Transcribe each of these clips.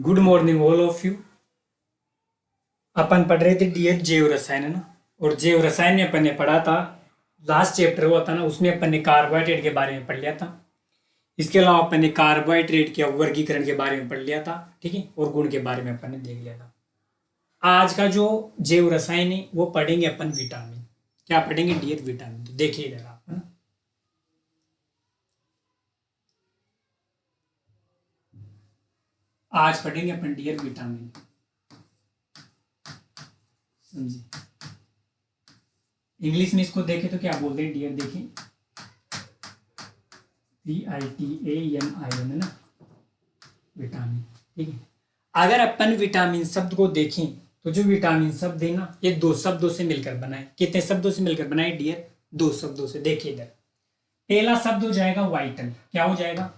Good morning all of you. अपन पढ़ रहे थे डियर जैव रसायन, है ना। और जैव रसायन में अपन ने पढ़ा था, लास्ट चैप्टर हुआ था ना, उसमें अपन ने कार्बोहाइड्रेट के बारे में पढ़ लिया था। इसके अलावा अपन ने कार्बोहाइड्रेट के वर्गीकरण के बारे में पढ़ लिया था, ठीक है, और गुण के बारे में अपन ने देख लिया था। आज का जो जैव रसायन है वो पढ़ेंगे अपन विटामिन। क्या पढ़ेंगे डियर? विटामिन। तो देखिए इधर आप, है ना, आज पढ़ेंगे अपन डियर विटामिन, समझिए। इंग्लिश में इसको देखें तो क्या बोलते हैं डियर? देखें, VITAMIN, है ना, विटामिन, ठीक है। अगर अपन विटामिन शब्द को देखें तो जो विटामिन शब्द है ना, ये दो शब्दों से मिलकर बना है। कितने शब्दों से मिलकर बना है डियर? दो शब्दों से। देखिए इधर, पहला शब्द हो जाएगा वाइटल। क्या हो जाएगा?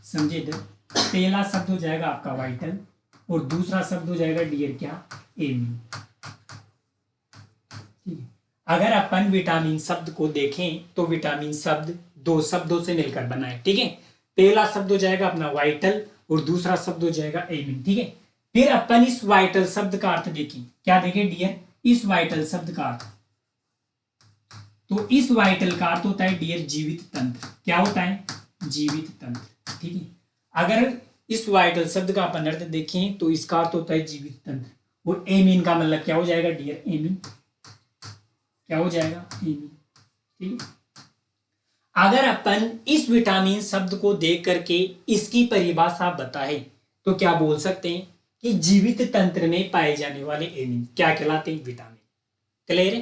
समझिए इधर, पहला शब्द हो जाएगा आपका वाइटल और दूसरा शब्द हो जाएगा डियर क्या? एमिन, ठीक है। अगर अपन विटामिन शब्द को देखें तो विटामिन शब्द दो शब्दों से मिलकर बना है, ठीक है। पहला शब्द हो जाएगा अपना वाइटल और दूसरा शब्द हो जाएगा एमिन, ठीक है। फिर अपन इस वाइटल शब्द का अर्थ देखें। क्या देखें डियर? इस वाइटल शब्द का अर्थ, तो इस वाइटल का अर्थ होता है डियर जीवित तंत्र। क्या होता है? जीवित तंत्र, ठीक है। अगर इस वाइटल शब्द का अपन अर्थ देखें तो इसका अर्थ होता है जीवित तंत्र। और एमिन का मतलब क्या हो जाएगा डियर? एमिन क्या हो जाएगा? एमिन, ठीक है। अगर अपन इस विटामिन शब्द को देख करके इसकी परिभाषा बताए तो क्या बोल सकते हैं कि जीवित तंत्र में पाए जाने वाले एमिन क्या कहलाते हैं? विटामिन। क्लियर है?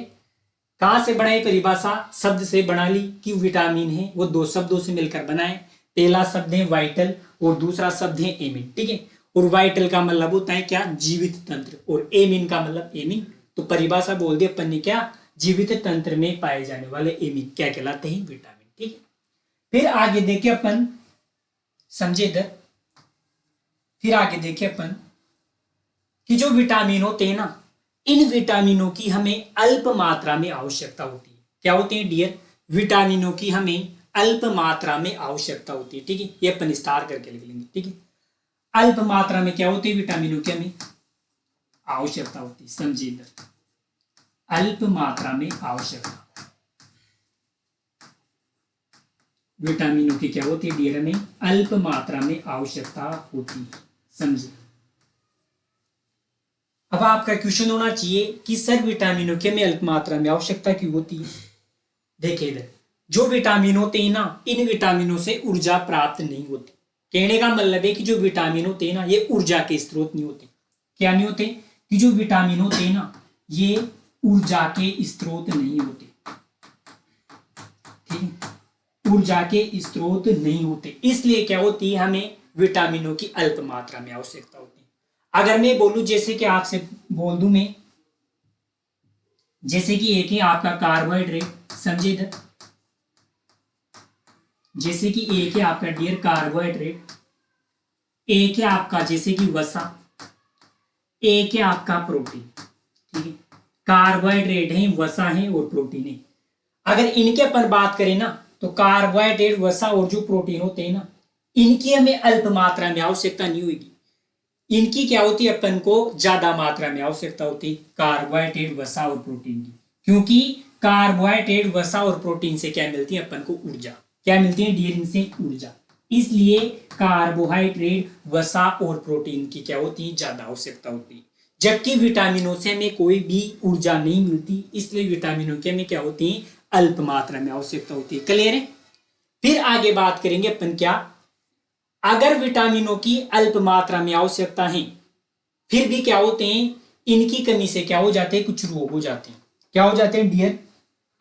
कहां से बनाई परिभाषा? शब्द से बना ली कि विटामिन है वो दो शब्दों से मिलकर बना है। पहला शब्द है वाइटल और दूसरा शब्द है एमिन, ठीक है। और वाइटल का मतलब होता है क्या? जीवित तंत्र, और एमिन का मतलब एमिन। तो परिभाषा बोल दी अपन ने क्या? जीवित तंत्र में पाए जाने वाले एमिन क्या कहलाते हैं? विटामिन, ठीक है। फिर आगे देखे अपन, समझे इधर, फिर आगे देखे अपन कि जो विटामिन होते हैं ना, इन विटामिनों की हमें अल्प मात्रा में आवश्यकता होती है। क्या होते हैं डियर? विटामिनों की हमें अल्प मात्रा में आवश्यकता होती है, ठीक है। ये अपन स्टार करके लिख लेंगे, ठीक है। अल्प मात्रा में क्या होती है? विटामिनों की हमें आवश्यकता होती है। समझिए इधर, अल्प मात्रा में आवश्यकता, विटामिनों की क्या होती है डियर? हमें अल्प मात्रा में आवश्यकता होती है, समझिए। अब आपका क्वेश्चन होना चाहिए कि सर विटामिनों की हमें अल्प मात्रा में आवश्यकता क्यों होती है? देखिए इधर, जो विटामिन होते हैं ना, इन विटामिनों से ऊर्जा प्राप्त नहीं होती। कहने का मतलब है कि जो विटामिन होते हैं ना, ये ऊर्जा के स्रोत नहीं होते। क्या नहीं होते? कि जो विटामिन होते हैं ना, ये ऊर्जा के स्रोत नहीं होते, ठीक है। ऊर्जा के स्रोत नहीं होते, इसलिए क्या होती है? हमें विटामिनों की अल्प मात्रा में आवश्यकता होती है। अगर मैं बोलूं, जैसे कि आपसे बोल दूं मैं, जैसे कि एक है आपका कार्बोहाइड्रेट, समझिए इधर, जैसे कि एक है आपका डियर कार्बोहाइड्रेट, एक है आपका जैसे कि वसा, एक है आपका प्रोटीन, ठीक है। कार्बोहाइड्रेट है, वसा है और प्रोटीन है। अगर इनके अपन बात करें ना, तो कार्बोहाइड्रेट, वसा और जो प्रोटीन होते हैं ना, इनकी हमें अल्प मात्रा में आवश्यकता नहीं होगी। इनकी क्या होती है? अपन को ज्यादा मात्रा में आवश्यकता होती है, कार्बोहाइड्रेट, वसा और प्रोटीन की। क्योंकि कार्बोहाइड्रेट, वसा और प्रोटीन से क्या मिलती है अपन को? ऊर्जा। क्या मिलती है डियर? इनसे ऊर्जा। इसलिए कार्बोहाइड्रेट, वसा और प्रोटीन की क्या होती है? ज्यादा आवश्यकता होती है। जबकि विटामिनों से हमें कोई भी ऊर्जा नहीं मिलती, इसलिए विटामिनों की हमें क्या होती है? अल्प मात्रा में आवश्यकता होती है। क्लियर है? फिर आगे बात करेंगे अपन क्या, अगर विटामिनों की अल्प मात्रा में आवश्यकता है, फिर भी क्या होते हैं? इनकी कमी से क्या हो जाते हैं? कुछ रोग हो जाते हैं। क्या हो जाते हैं डियर?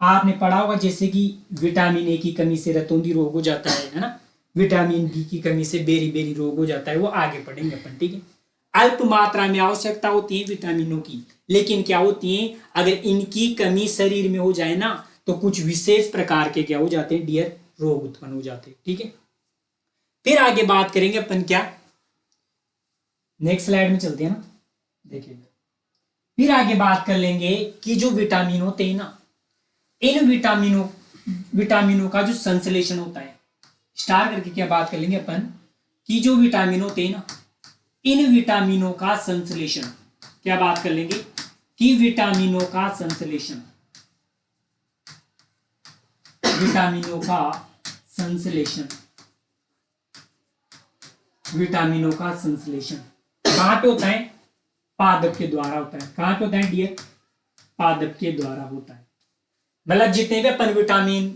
आपने पढ़ा होगा, जैसे कि विटामिन ए की कमी से रतौंधी रोग हो जाता है ना। विटामिन डी की कमी से बेरी बेरी रोग हो जाता है, वो आगे पढ़ेंगे अपन, ठीक है। अल्प मात्रा में आवश्यकता होती है विटामिनों की, लेकिन क्या होती है? अगर इनकी कमी शरीर में हो जाए ना, तो कुछ विशेष प्रकार के क्या हो जाते हैं डियर? रोग उत्पन्न हो जाते हैं, ठीक है। फिर आगे बात करेंगे अपन क्या, नेक्स्ट स्लाइड में चलते हैं ना, देखिए। फिर आगे बात कर लेंगे कि जो विटामिन होते हैं ना, इन विटामिनों का जो संश्लेषण होता है, स्टार करके क्या बात कर लेंगे अपन कि जो विटामिन होते हैं ना, इन विटामिनों का संश्लेषण, क्या बात कर लेंगे कि विटामिनों का संश्लेषण, विटामिनों का संश्लेषण, विटामिनों का संश्लेषण कहां पे होता है? पादप के द्वारा होता है। कहां पे होता है डियर? पादप के द्वारा होता है। मतलब जितने भी अपन विटामिन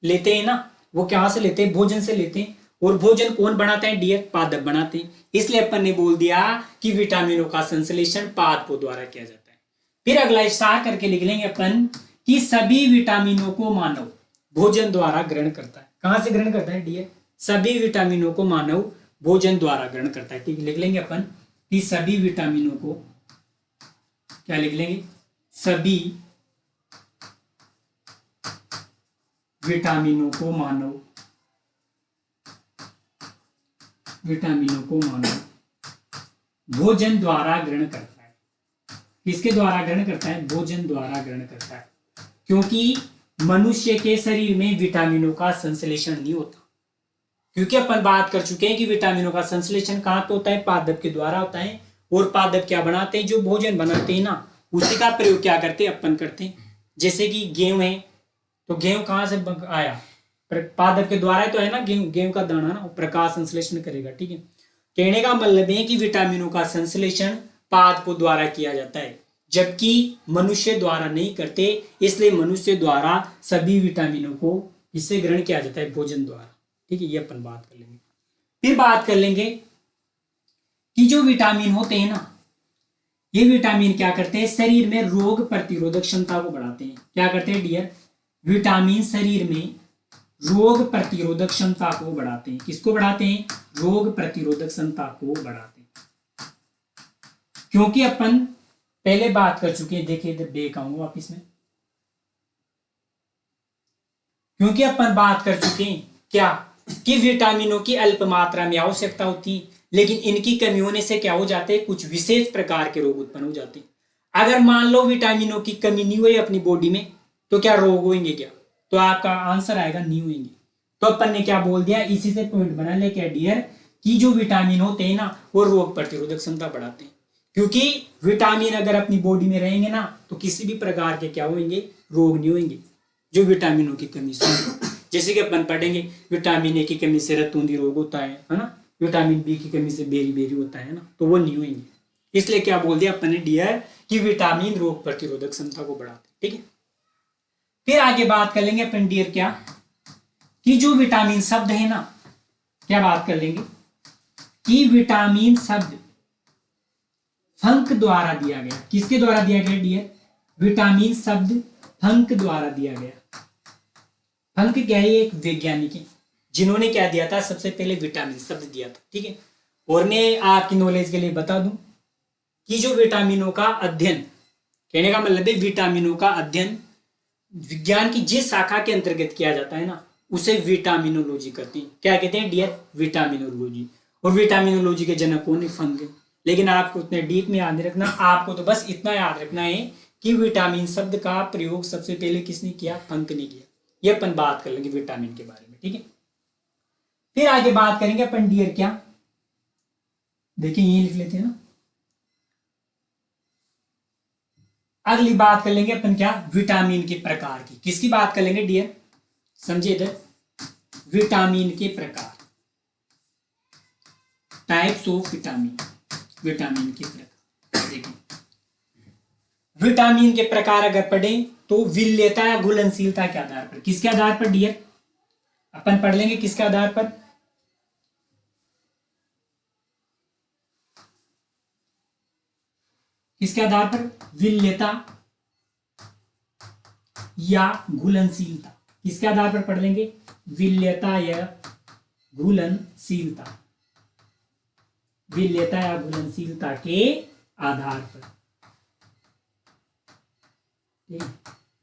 लेते हैं ना, वो कहां से लेते हैं? भोजन से लेते हैं। और भोजन कौन बनाते हैं डियर? पादप बनाते हैं। इसलिए अपन ने बोल दिया कि विटामिनों का संश्लेषण पादपों द्वारा किया जाता है। फिर अगला स्टार करके लिख लेंगे अपन कि सभी विटामिनों को मानव भोजन द्वारा ग्रहण करता है। कहां से ग्रहण करता है डियर? सभी विटामिनों को मानव भोजन द्वारा ग्रहण करता है। ठीक, लिख लेंगे अपन कि सभी विटामिनों को, क्या लिख लेंगे? सभी विटामिनों को मानव, विटामिनों को मानव भोजन द्वारा ग्रहण करता है। किसके द्वारा ग्रहण करता है? भोजन द्वारा ग्रहण करता है। क्योंकि मनुष्य के शरीर में विटामिनों का संश्लेषण नहीं होता। क्योंकि अपन बात कर चुके हैं कि विटामिनों का संश्लेषण कहां पे होता है? पादप के द्वारा होता है। और पादप क्या बनाते हैं? जो भोजन बनाते हैं ना, उसी का प्रयोग क्या करते हैं? अपन करते हैं। जैसे कि गेहूं है, तो गेहूं कहां से आया? पादप के द्वारा तो है ना गेहूं, गेहूं का दाना ना प्रकाश संश्लेषण करेगा। ठीक है, कहने का मतलब है कि विटामिनों का संश्लेषण पादपों द्वारा किया जाता है, जबकि मनुष्य द्वारा नहीं करते। इसलिए मनुष्य द्वारा सभी विटामिनों को किससे ग्रहण किया जाता है? भोजन द्वारा। ठीक है, ये अपन बात कर लेंगे। फिर बात कर लेंगे कि जो विटामिन होते हैं ना, ये विटामिन क्या करते हैं? शरीर में रोग प्रतिरोधक क्षमता को बढ़ाते हैं। क्या करते हैं डियर? विटामिन शरीर में रोग प्रतिरोधक क्षमता को बढ़ाते हैं। किसको बढ़ाते हैं? रोग प्रतिरोधक क्षमता को बढ़ाते हैं। क्योंकि अपन पहले बात कर चुके हैं, देखिए इधर देख आऊंगा वापिस में, क्योंकि अपन बात कर चुके हैं क्या कि विटामिनों की अल्प मात्रा में आवश्यकता होती है, लेकिन इनकी कमी होने से क्या हो जाते हैं? कुछ विशेष प्रकार के रोग उत्पन्न हो जाते हैं। अगर मान लो विटामिनों की कमी नहीं हुई अपनी बॉडी में, तो क्या रोग होंगे? क्या? तो आपका आंसर आएगा नहीं होंगे। तो अपन ने क्या बोल दिया? इसी से पॉइंट बना ले क्या डियर कि जो विटामिन होते हैं ना, वो रोग प्रतिरोधक क्षमता बढ़ाते हैं। क्योंकि विटामिन अगर अपनी बॉडी में रहेंगे ना, तो किसी भी प्रकार के क्या होंगे? रोग नहीं होंगे जो विटामिनों की कमी से। जैसे कि अपन पढ़ेंगे विटामिन ए की कमी से रतूंधी रोग होता है ना, विटामिन बी की कमी से बेरी बेरी होता है ना, तो वो नहीं होंगे। इसलिए क्या बोल दिया अपन ने डियर कि विटामिन रोग प्रतिरोधक क्षमता को बढ़ाते। ठीक है, फिर आगे बात कर लेंगे अपन डियर क्या कि जो विटामिन शब्द है ना, क्या बात कर लेंगे कि विटामिन शब्द फंक द्वारा दिया गया। किसके द्वारा दिया गया डियर? विटामिन शब्द फंक द्वारा दिया गया। फंक क्या है? एक वैज्ञानिक है जिन्होंने क्या दिया था? सबसे पहले विटामिन शब्द दिया था। ठीक है, और मैं आपकी नॉलेज के लिए बता दूं कि जो विटामिनों का अध्ययन, कहने का मतलब है विटामिनों का अध्ययन विज्ञान की जिस शाखा के अंतर्गत किया जाता है ना, उसे विटामिनोलॉजी कहते हैं। क्या कहते हैं डियर? विटामिनोलॉजी। और विटामिनोलॉजी के जनक कौन है? फंक है। लेकिन आपको उतने डीप में याद नहीं रखना, आपको तो बस इतना याद रखना है कि विटामिन शब्द का प्रयोग सबसे पहले किसने किया? फंक ने किया। ये अपन बात कर लेंगे विटामिन के बारे में। ठीक है, फिर आगे बात करेंगे अपन डियर क्या, देखिए ये लिख लेते हैं ना। अगली बात कर लेंगे अपन क्या? विटामिन के प्रकार की। किसकी बात कर लेंगे डियर? समझिए इधर, विटामिन के प्रकार, टाइप्स ऑफ विटामिन, विटामिन के प्रकार। देखिए विटामिन के प्रकार अगर पढ़ें तो विलेयता या घुलनशीलता के आधार पर। किसके आधार पर डियर? अपन पढ़ लेंगे किसके आधार पर? किसके आधार पर? विलेयता या घुलनशीलता। किसके आधार पर पढ़ लेंगे? विलेयता या घुलनशीलता, विलेयता या घुलनशीलता के आधार पर।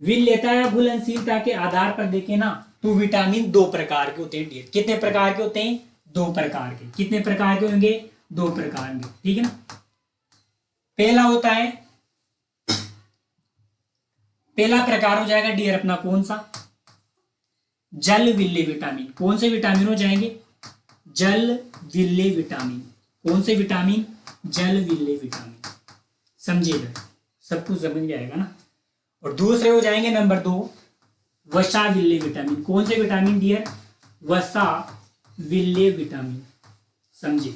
विलेयता या घुलनशीलता के आधार पर देखें ना, तो विटामिन दो प्रकार के होते हैं डियर। कितने प्रकार के होते हैं? दो प्रकार के। कितने प्रकार के होंगे? दो प्रकार के। ठीक है ना, पहला होता है, पहला प्रकार हो जाएगा डियर अपना कौन सा? जल विल्ले विटामिन। कौन से विटामिन हो जाएंगे? जल विल्ले विटामिन। कौन से विटामिन? जल विलेय विटामिन। समझिए इधर सब कुछ समझ में आएगा ना। और दूसरे हो जाएंगे नंबर 2 वसा विलेय विटामिन। कौन से विटामिन डियर? वसा विलेय विटामिन। समझिए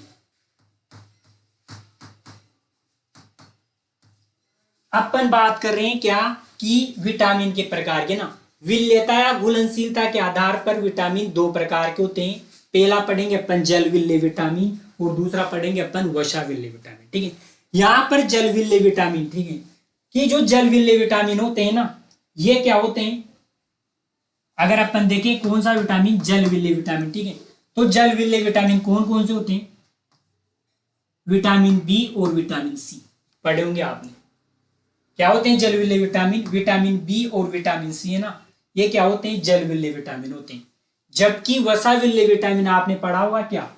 अपन बात कर रहे हैं क्या कि विटामिन के प्रकार के ना, विलेयता या घुलनशीलता के आधार पर विटामिन 2 प्रकार के होते हैं। पहला पढ़ेंगे अपन जल विलेय विटामिन और दूसरा पढ़ेंगे अपन वसा विलेय विटामिन। ठीक है, यहां पर जल विलेय विटामिन, ठीक है, कि जो जल विलेय विटामिन होते हैं ना, ये क्या होते हैं? अगर अपन देखें कौन सा विटामिन? जल विलेय विटामिन। ठीक है, तो जल विलेय विटामिन कौन कौन से होते हैं? विटामिन बी और विटामिन सी पढ़े होंगे आपने। क्या होते हैं जल विलेय विटामिन? विटामिन बी और विटामिन सी है ना, ये क्या होते हैं? जल विलेय विटामिन होते हैं। जबकि वसा विलेय विटामिन आपने पढ़ा होगा क्या?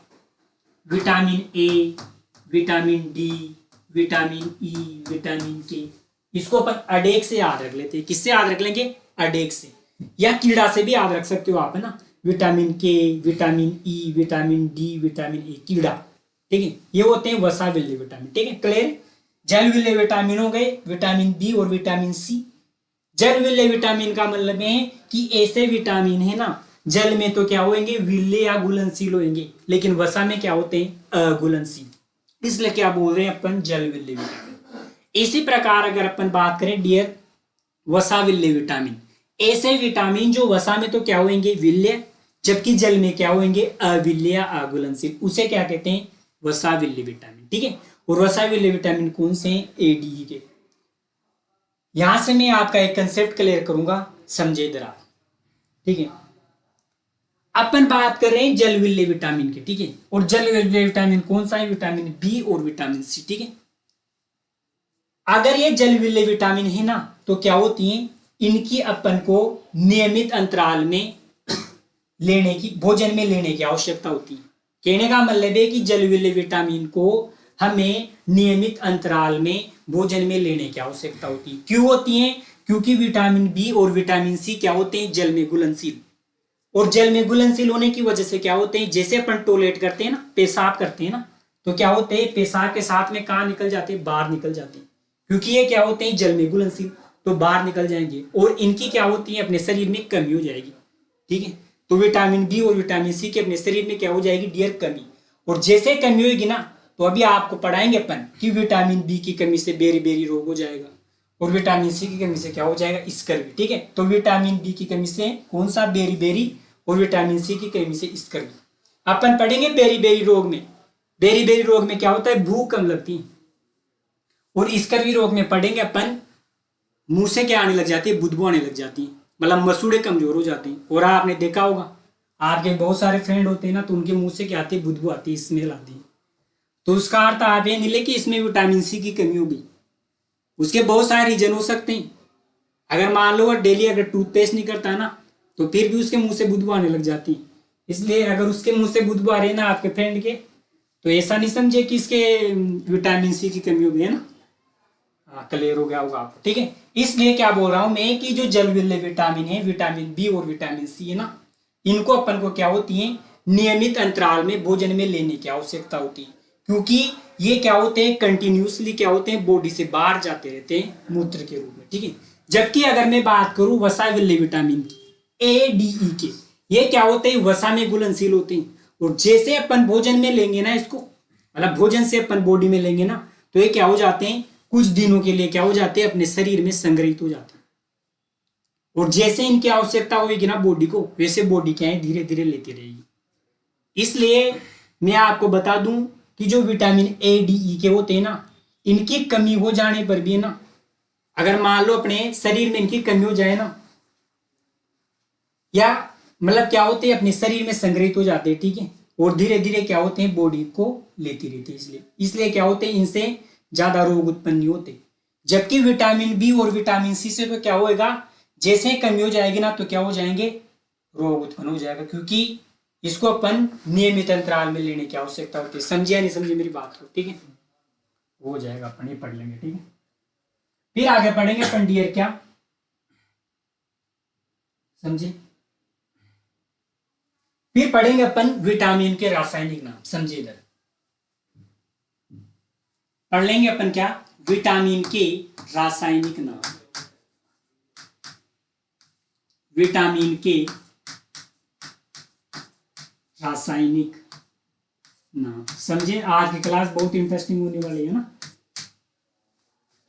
Vitamin A, vitamin D, vitamin E, vitamin के। इसको अपन अडेक से याद रख लेते हैं। किससे याद रख लेंगे? अडेक से, या कीड़ा से भी याद रख सकते हो आप, है ना। विटामिन के, vitamin E, vitamin D, vitamin A, कीड़ा। ठीक है, ये होते हैं वसा विलेय विटामिन। ठीक है, क्लियर? जल विलेय विटामिन हो गए विटामिन बी और विटामिन सी। जल विलेय विटामिन का मतलब है कि ऐसे विटामिन है ना, जल में तो क्या होंगे? विलेय या घुलनशील होंगे, लेकिन वसा में क्या होते हैं? अघुलनशील। इसलिए क्या बोल रहे हैं अपन? जल विलेय विटामिन। इसी प्रकार अगर अपन बात करें डियर वसा विलेय विटामिन, ऐसे विटामिन जो वसा में तो क्या होंगे? विलेय, जबकि जल में क्या होंगे? अविलेय या अघुलनशील। उसे क्या कहते हैं? वसा विलेय विटामिन। ठीक है, और वसा विलेय विटामिन कौन से हैं? ए, डी, के। यहां से मैं आपका एक कंसेप्ट क्लियर करूंगा, समझे इधर आप। ठीक है, अपन बात कर रहे हैं जल विलेय विटामिन की। ठीक है, और जल विलेय विटामिन कौन सा है? विटामिन बी और विटामिन सी। ठीक है, अगर ये जल विलेय विटामिन है ना, तो क्या होती है? इनकी अपन को नियमित अंतराल में लेने की, भोजन में लेने की आवश्यकता होती है। कहने का मतलब है कि जल विलेय विटामिन को हमें नियमित अंतराल में भोजन में लेने की आवश्यकता होती है। क्यों होती है? क्योंकि विटामिन बी और विटामिन सी क्या होते हैं? जल में घुलनशील। और जल में घुलनशील होने की वजह से क्या होते हैं? जैसे अपन टॉयलेट करते हैं ना, पेशाब करते हैं ना, तो क्या होते हैं? पेशाब के साथ में कहाँ निकल जाते हैं? बाहर निकल जाते हैं। क्योंकि ये क्या होते हैं? जल में घुलनशील, तो बाहर निकल जाएंगे और इनकी क्या होती है? अपने शरीर में कमी हो जाएगी। ठीक है, तो विटामिन बी और विटामिन सी के अपने शरीर में क्या हो जाएगी डियर? कमी। और जैसे कमी होगी ना, तो अभी आपको पढ़ाएंगे अपन कि विटामिन बी की कमी से बेरी बेरी रोग हो जाएगा और विटामिन सी की कमी से क्या हो जाएगा? स्कर्वी। ठीक है, तो विटामिन बी की कमी से कौन सा? बेरी बेरी, और विटामिन सी की कमी से स्कर्वी। अपन पढ़ेंगे बेरी बेरी रोग में। बेरी बेरी रोग में क्या होता है? भूख कम लगती है। और स्कर्वी रोग में पढ़ेंगे अपन मुंह से क्या आने लग जाती है? बुदबू आने लग जाती है, मतलब मसूड़े कमजोर हो जाते हैं। और आपने देखा होगा आपके बहुत सारे फ्रेंड होते हैं ना, तो उनके मुंह से क्या आती है? बुदबू आती है, स्मेल आती है। तो उसका अर्थ आप ये नहीं ले कि इसमें विटामिन सी की कमी होगी। उसके बहुत सारे रीजन हो सकते हैं। अगर मान लो डेली अगर टूथपेस्ट नहीं करता ना, तो फिर भी उसके मुंह से बुदबू आने लग जाती है। इसलिए अगर उसके मुंह से बुदबू आ रही है ना आपके फ्रेंड के, तो ऐसा नहीं समझे कि इसके विटामिन सी की कमी हो गई है ना। क्लियर हो गया होगा आपको। ठीक है, इसलिए क्या बोल रहा हूं मैं कि जो जल विलेय विटामिन है, विटामिन बी और विटामिन सी है ना, इनको अपन को क्या होती है? नियमित अंतराल में भोजन में लेने की आवश्यकता होती है। क्योंकि ये क्या होते हैं? कंटिन्यूसली क्या होते हैं? बॉडी से बाहर जाते रहते हैं मूत्र के रूप में। ठीक है, जबकि अगर मैं बात करूं वसा विलेय विटामिन की, ए, डी, ई के, ये क्या होते हैं? वसा में घुलनशील होते हैं। और जैसे अपन भोजन में लेंगे ना इसको, मतलब भोजन से अपन बॉडी में लेंगे ना, तो ये क्या हो जाते हैं? कुछ दिनों के लिए क्या हो जाते हैं? अपने शरीर में संग्रहित हो जाते हैं। और जैसे इनकी आवश्यकता होगी ना बॉडी को, वैसे बॉडी क्या है? धीरे धीरे लेती रहेगी। इसलिए मैं आपको बता दूं कि जो विटामिन ए, डी, ई के होते हैं ना, इनकी कमी हो जाने पर भी है ना, अगर मान लो अपने शरीर में इनकी कमी हो जाए ना, या मतलब क्या होते हैं? अपने शरीर में संग्रहित हो जाते हैं। ठीक है, और धीरे धीरे क्या होते हैं? बॉडी को लेती रहती है। इसलिए इसलिए क्या होते हैं? इनसे ज्यादा रोग उत्पन्न नहीं होते। जबकि विटामिन बी और विटामिन सी से तो क्या होएगा? जैसे ही कमी हो जाएगी ना, तो क्या हो जाएंगे? रोग उत्पन्न हो जाएगा। क्योंकि इसको अपन नियमित अंतराल में लेने की आवश्यकता होती है। समझे या नहीं समझे मेरी बात को? ठीक है, हो जाएगा, अपन ये पढ़ लेंगे। ठीक है, फिर आगे पढ़ेंगे अपन डियर क्या, समझे? फिर पढ़ेंगे अपन विटामिन के रासायनिक नाम। समझिए इधर, पढ़ लेंगे अपन क्या, विटामिन के रासायनिक नाम। विटामिन के रासायनिक नाम। समझे, आज की क्लास बहुत इंटरेस्टिंग होने वाली है ना।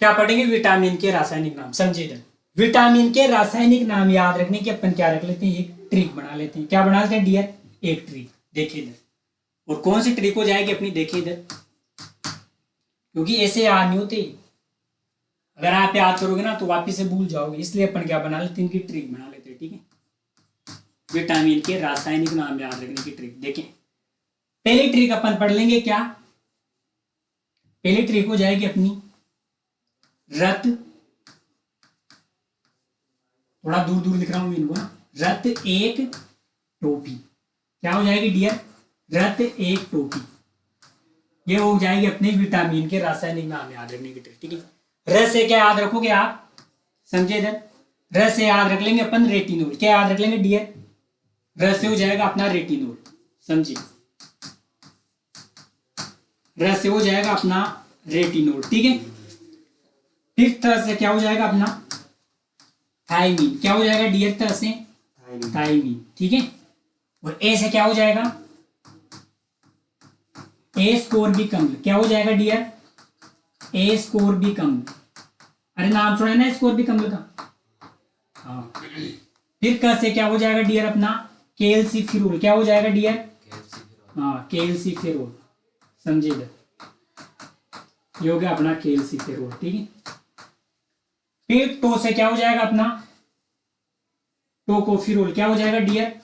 क्या पढ़ेंगे, विटामिन के रासायनिक नाम। समझे इधर, विटामिन के रासायनिक नाम याद रखने की अपन क्या रख लेते हैं, एक ट्रिक बना लेते हैं। क्या बना लेते हैं डियर, एक ट्रिक। देखिए इधर, और कौन सी ट्रिक हो जाएगी अपनी, देखिए इधर, क्योंकि ऐसे याद नहीं होते, अगर आप याद करोगे ना तो वापिस से भूल जाओगे, इसलिए अपन क्या बना लेते हैं, इनकी ट्रिक बना लेते हैं। ठीक है, विटामिन के रासायनिक नाम याद रखने की ट्रिक। देखें, पहली ट्रिक अपन पढ़ लेंगे क्या, पहली ट्रिक हो जाएगी अपनी रत, थोड़ा दूर दूर लिख रहा हूं इनको ना, रत एक टोपी। क्या हो जाएगी डियर, रत एक टोपी। ये हो जाएगी अपने विटामिन के रासायनिक नाम याद रखने की ट्रिक। ठीक है, र से क्या याद रखोगे आप, समझे इधर, र से याद रख लेंगे अपन रेटिनोल। क्या याद रख लेंगे डियर, र से हो जाएगा अपना रेटिनोल। समझिए, र से हो जाएगा अपना रेटिनोल। ठीक है, फिर तरह से क्या हो जाएगा अपना थायमीन। क्या हो जाएगा डियर, तरह से थायमीन। ठीक है, और ए से क्या हो जाएगा, एस्कोर्बिक अम्ल। क्या हो जाएगा डियर, एस्कोर्बिक अम्ल। अरे नाम सुना है ना एस्कोर्बिक अम्ल का, हाँ। फिर क से क्या हो जाएगा डियर अपना कैल्सिफेरोल। क्या हो जाएगा डियर, हाँ कैल्सिफेरोल। समझिए इधर, ये हो गया अपना कैल्सिफेरोल। ठीक है, फिर टो से क्या हो जाएगा अपना टोकोफिरोल। क्या हो जाएगा डियर,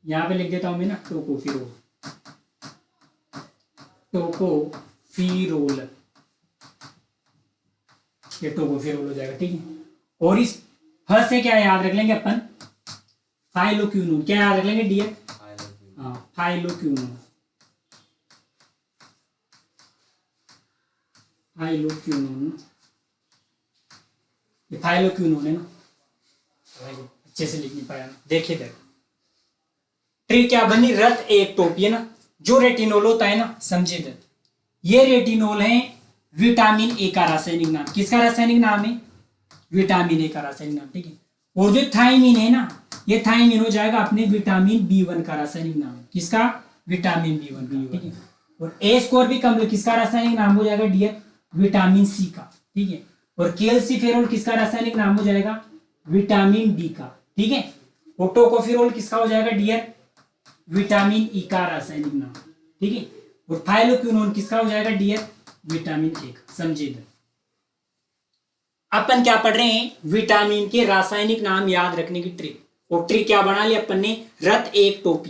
यहां पे लिख देता हूं मैं ना, टोकोफिरोल, टोकोफिरोल, ये टोकोफिरोल हो जाएगा। ठीक है, और इस फ से क्या याद रख लेंगे अपन, फाइलोक्विनोन। क्या याद रख लेंगे डियर, हाँ फाइलोक्विनोन, फाइलोक्विनोन, ये फाइलोक्विनोन है ना, अच्छे से लिख नहीं पाया ना। देखिए इधर ट्रिक क्या बनी, रत एक टोपी है ना, जो रेटिनोल होता है ना, समझिए इधर, ये रेटिनोल है विटामिन ए का रासायनिक नाम। किसका रासायनिक नाम है, विटामिन ए का रासायनिक नाम। ठीक है, और जो थायमीन है ना, ये थायमीन हो जाएगा अपने विटामिन बी1 का रासायनिक नाम। किसका, विटामिन बी1। ठीक है, और एस्कोर्बिक अम्ल किसका रासायनिक नाम हो जाएगा डियर, विटामिन सी का। ठीक है, और कैल्सिफेरोल किसका रासायनिक नाम हो जाएगा, विटामिन डी का। ठीक है, और टोकोफिरोल किसका हो जाएगा डियर, विटामिन ई का रासायनिक नाम। ठीक है, और थाइलोक्विनोन किसका हो जाएगा डियर, विटामिन ए का। समझिए इधर अपन क्या पढ़ रहे हैं, विटामिन के रासायनिक नाम याद रखने की ट्रिक। और ट्रिक क्या बना ली अपन ने, रत एक टोपी।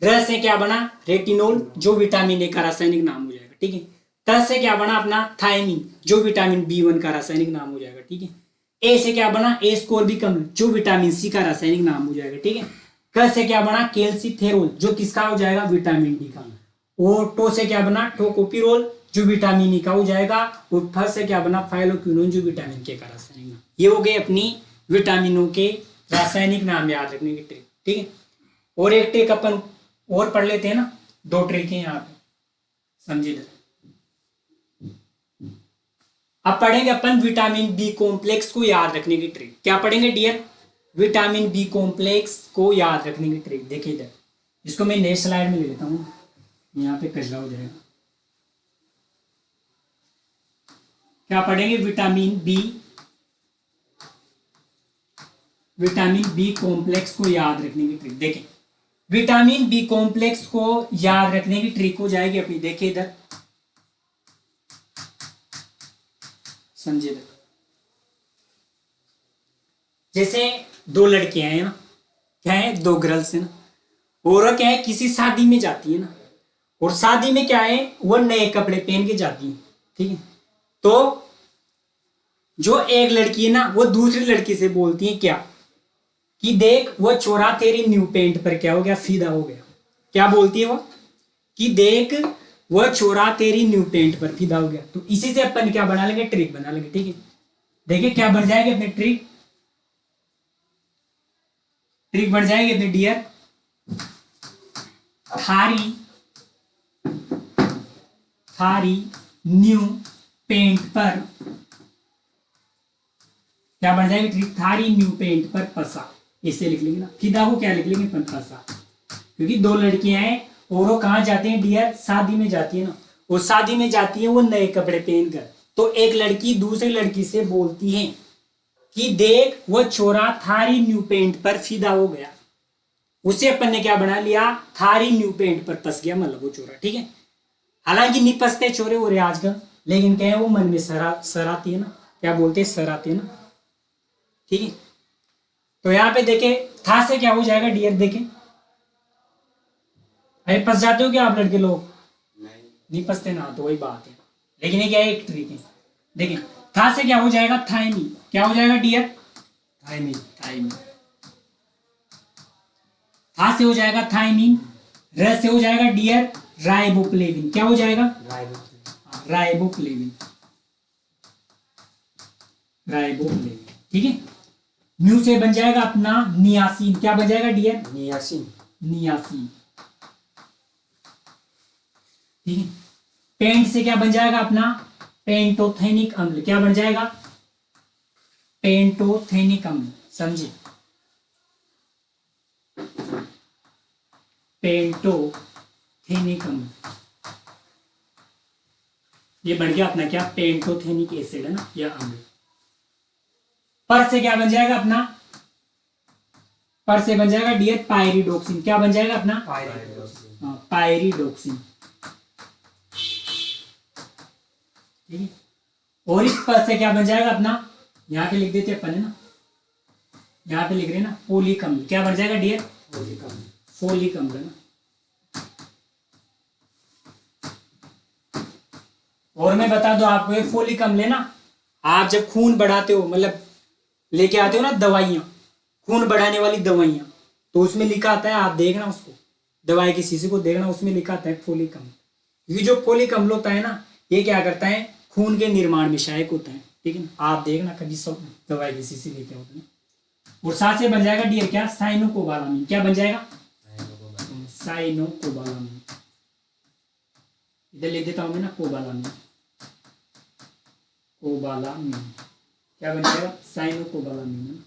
र से क्या बना, रेटिनोल, जो विटामिन ए का रासायनिक नाम हो जाएगा। ठीक है, त से क्या बना अपना थायमीन, जो विटामिन बी1 का रासायनिक नाम हो जाएगा। ठीक है, ए से क्या बना, एस्कोर्बिक अम्ल, जो विटामिन सी का रासायनिक नाम हो जाएगा। ठीक है, क से क्या बना, कैल्सिफेरोल, जो किसका हो जाएगा, विटामिन डी का। और टो से क्या बना, टोकोपिरोल, जो विटामिन ई का हो जाएगा। और फ से क्या बना, फाइलोक्विनोन, जो विटामिन के का रासायनिक नाम। ये हो गए अपनी विटामिनों के रासायनिक नाम याद रखने की ट्रिक। ठीक है, और एक ट्रिक अपन और पढ़ लेते हैं ना, दो ट्रिक है यहाँ पे, समझिए। अब पढ़ेंगे अपन विटामिन बी कॉम्प्लेक्स को याद रखने की ट्रिक। क्या पढ़ेंगे डियर, विटामिन बी कॉम्प्लेक्स को याद रखने की ट्रिक। देखिए इधर, इसको मैं नेक्स्ट स्लाइड में ले लेता हूँ, यहाँ पे कचरा हो जाएगा। क्या पढ़ेंगे, विटामिन बी कॉम्प्लेक्स को याद रखने की ट्रिक। देखें, विटामिन बी कॉम्प्लेक्स को याद रखने की ट्रिक हो जाएगी अपनी, देखिए इधर, समझिए इधर, जैसे दो लड़कियां हैं ना, क्या है, दो गर्ल्स है ना, और क्या है, किसी शादी में जाती है ना, और शादी में क्या है, वो नए कपड़े पहन के जाती है। ठीक है, तो जो एक लड़की है ना, वो दूसरी लड़की से बोलती है क्या, कि देख वो छोरा तेरी न्यू पेंट पर क्या हो गया, फीदा हो गया। क्या बोलती है वो, कि देख वो छोरा तेरी न्यू पेंट पर फीदा हो गया। तो इसी से अपन क्या बना लेंगे, ट्रिक बना लेंगे। ठीक है, देखिए क्या बन जाएगी अपनी ट्रिक, ट्रिक बन जाएगी अपनी डियर, थारी न्यू पेंट पर क्या बन जाएगी ट्रिक, थारी न्यू पेंट पर पसा, इसे लिख लेंगे ना। फिदा को क्या लिख लेंगे अपन, पसा, क्योंकि दो लड़कियां हैं और वो कहाँ जाती हैं डियर, शादी में जाती है ना। वो शादी में जाती है वो नए कपड़े पहनकर, तो एक लड़की दूसरी लड़की से बोलती है कि देख वो छोरा थारी न्यू पेंट पर फिदा हो गया। उसे अपन ने क्या बना लिया, थारी न्यू पेंट पर पस गया, मतलब वो चोरा, ठीक है। हालांकि नहीं पसते चोरे हो रहे आजकल, लेकिन क्या है वो मन में सर आती है ना, क्या बोलते हैं, सर आती है ना, ठीक है। तो यहाँ पे देखे था से क्या हो जाएगा डियर, देखे अरे पस जाते हो क्या आप लड़के लोग, नहीं पसते ना, तो वही बात है। लेकिन ये क्या है, एक ट्रिक है। देखिए था से क्या हो जाएगा, थाइमी, क्या हो जाएगा डियर, थाइमी, थाइमी। था से हो जाएगा थाइमीन, र से हो जाएगा डियर राइबोफ्लेविन, क्या हो जाएगा, राइबोफ्लेविन, राइबोफ्लेविन, ठीक है। न्यू से बन जाएगा अपना नियासिन, क्या बन जाएगा डियर, नियासिन, नियासिन, ठीक है। पेंट से क्या बन जाएगा अपना पेंटोथेनिक अम्ल, क्या बन जाएगा, पेंटोथेनिक अम्ल, समझे, पेंटोथेनिक अम्ल, ये बन गया अपना क्या, पेंटोथेनिक एसिड है ना, या अम्ल। पर से क्या बन जाएगा अपना, पर से बन जाएगा डियर पायरिडोक्सिन, क्या बन जाएगा अपना, पायरिडोक्सिन, ठीक है। और इस पर से क्या बन जाएगा अपना, यहां पे लिख देते अपन है ना, यहां पे लिख रहे हैं ना फोलिक अम्ल, क्या बन जाएगा डियर, फोलिक अम्ल है ना। और मैं बता दूं आपको, ये फोलिक अम्ल है ना, आप जब खून बढ़ाते हो, मतलब लेके आते हो ना दवाइयां, खून बढ़ाने वाली दवाइयां, तो उसमें लिखा आता है, आप देखना उसको, दवाई की शीशी को देखना, उसमें लिखा आता है फोलिक अम्ल। ये जो फोलिक अम्ल होता है ना, ये क्या करता है, खून के निर्माण में सहायक होता है, ठीक है ना। आप देखना कभी सब दवाई की शीशी लेके होते हैं। और साथ से बन जाएगा डियर क्या, साइनोकोबालामिन, क्या बन जाएगा, साइनोकोबालामिन, इधर लिख देता हूं मैं ना, कोबालामिन, कोबालामिन, क्या बन जाएगा, साइनोकोबालामिन,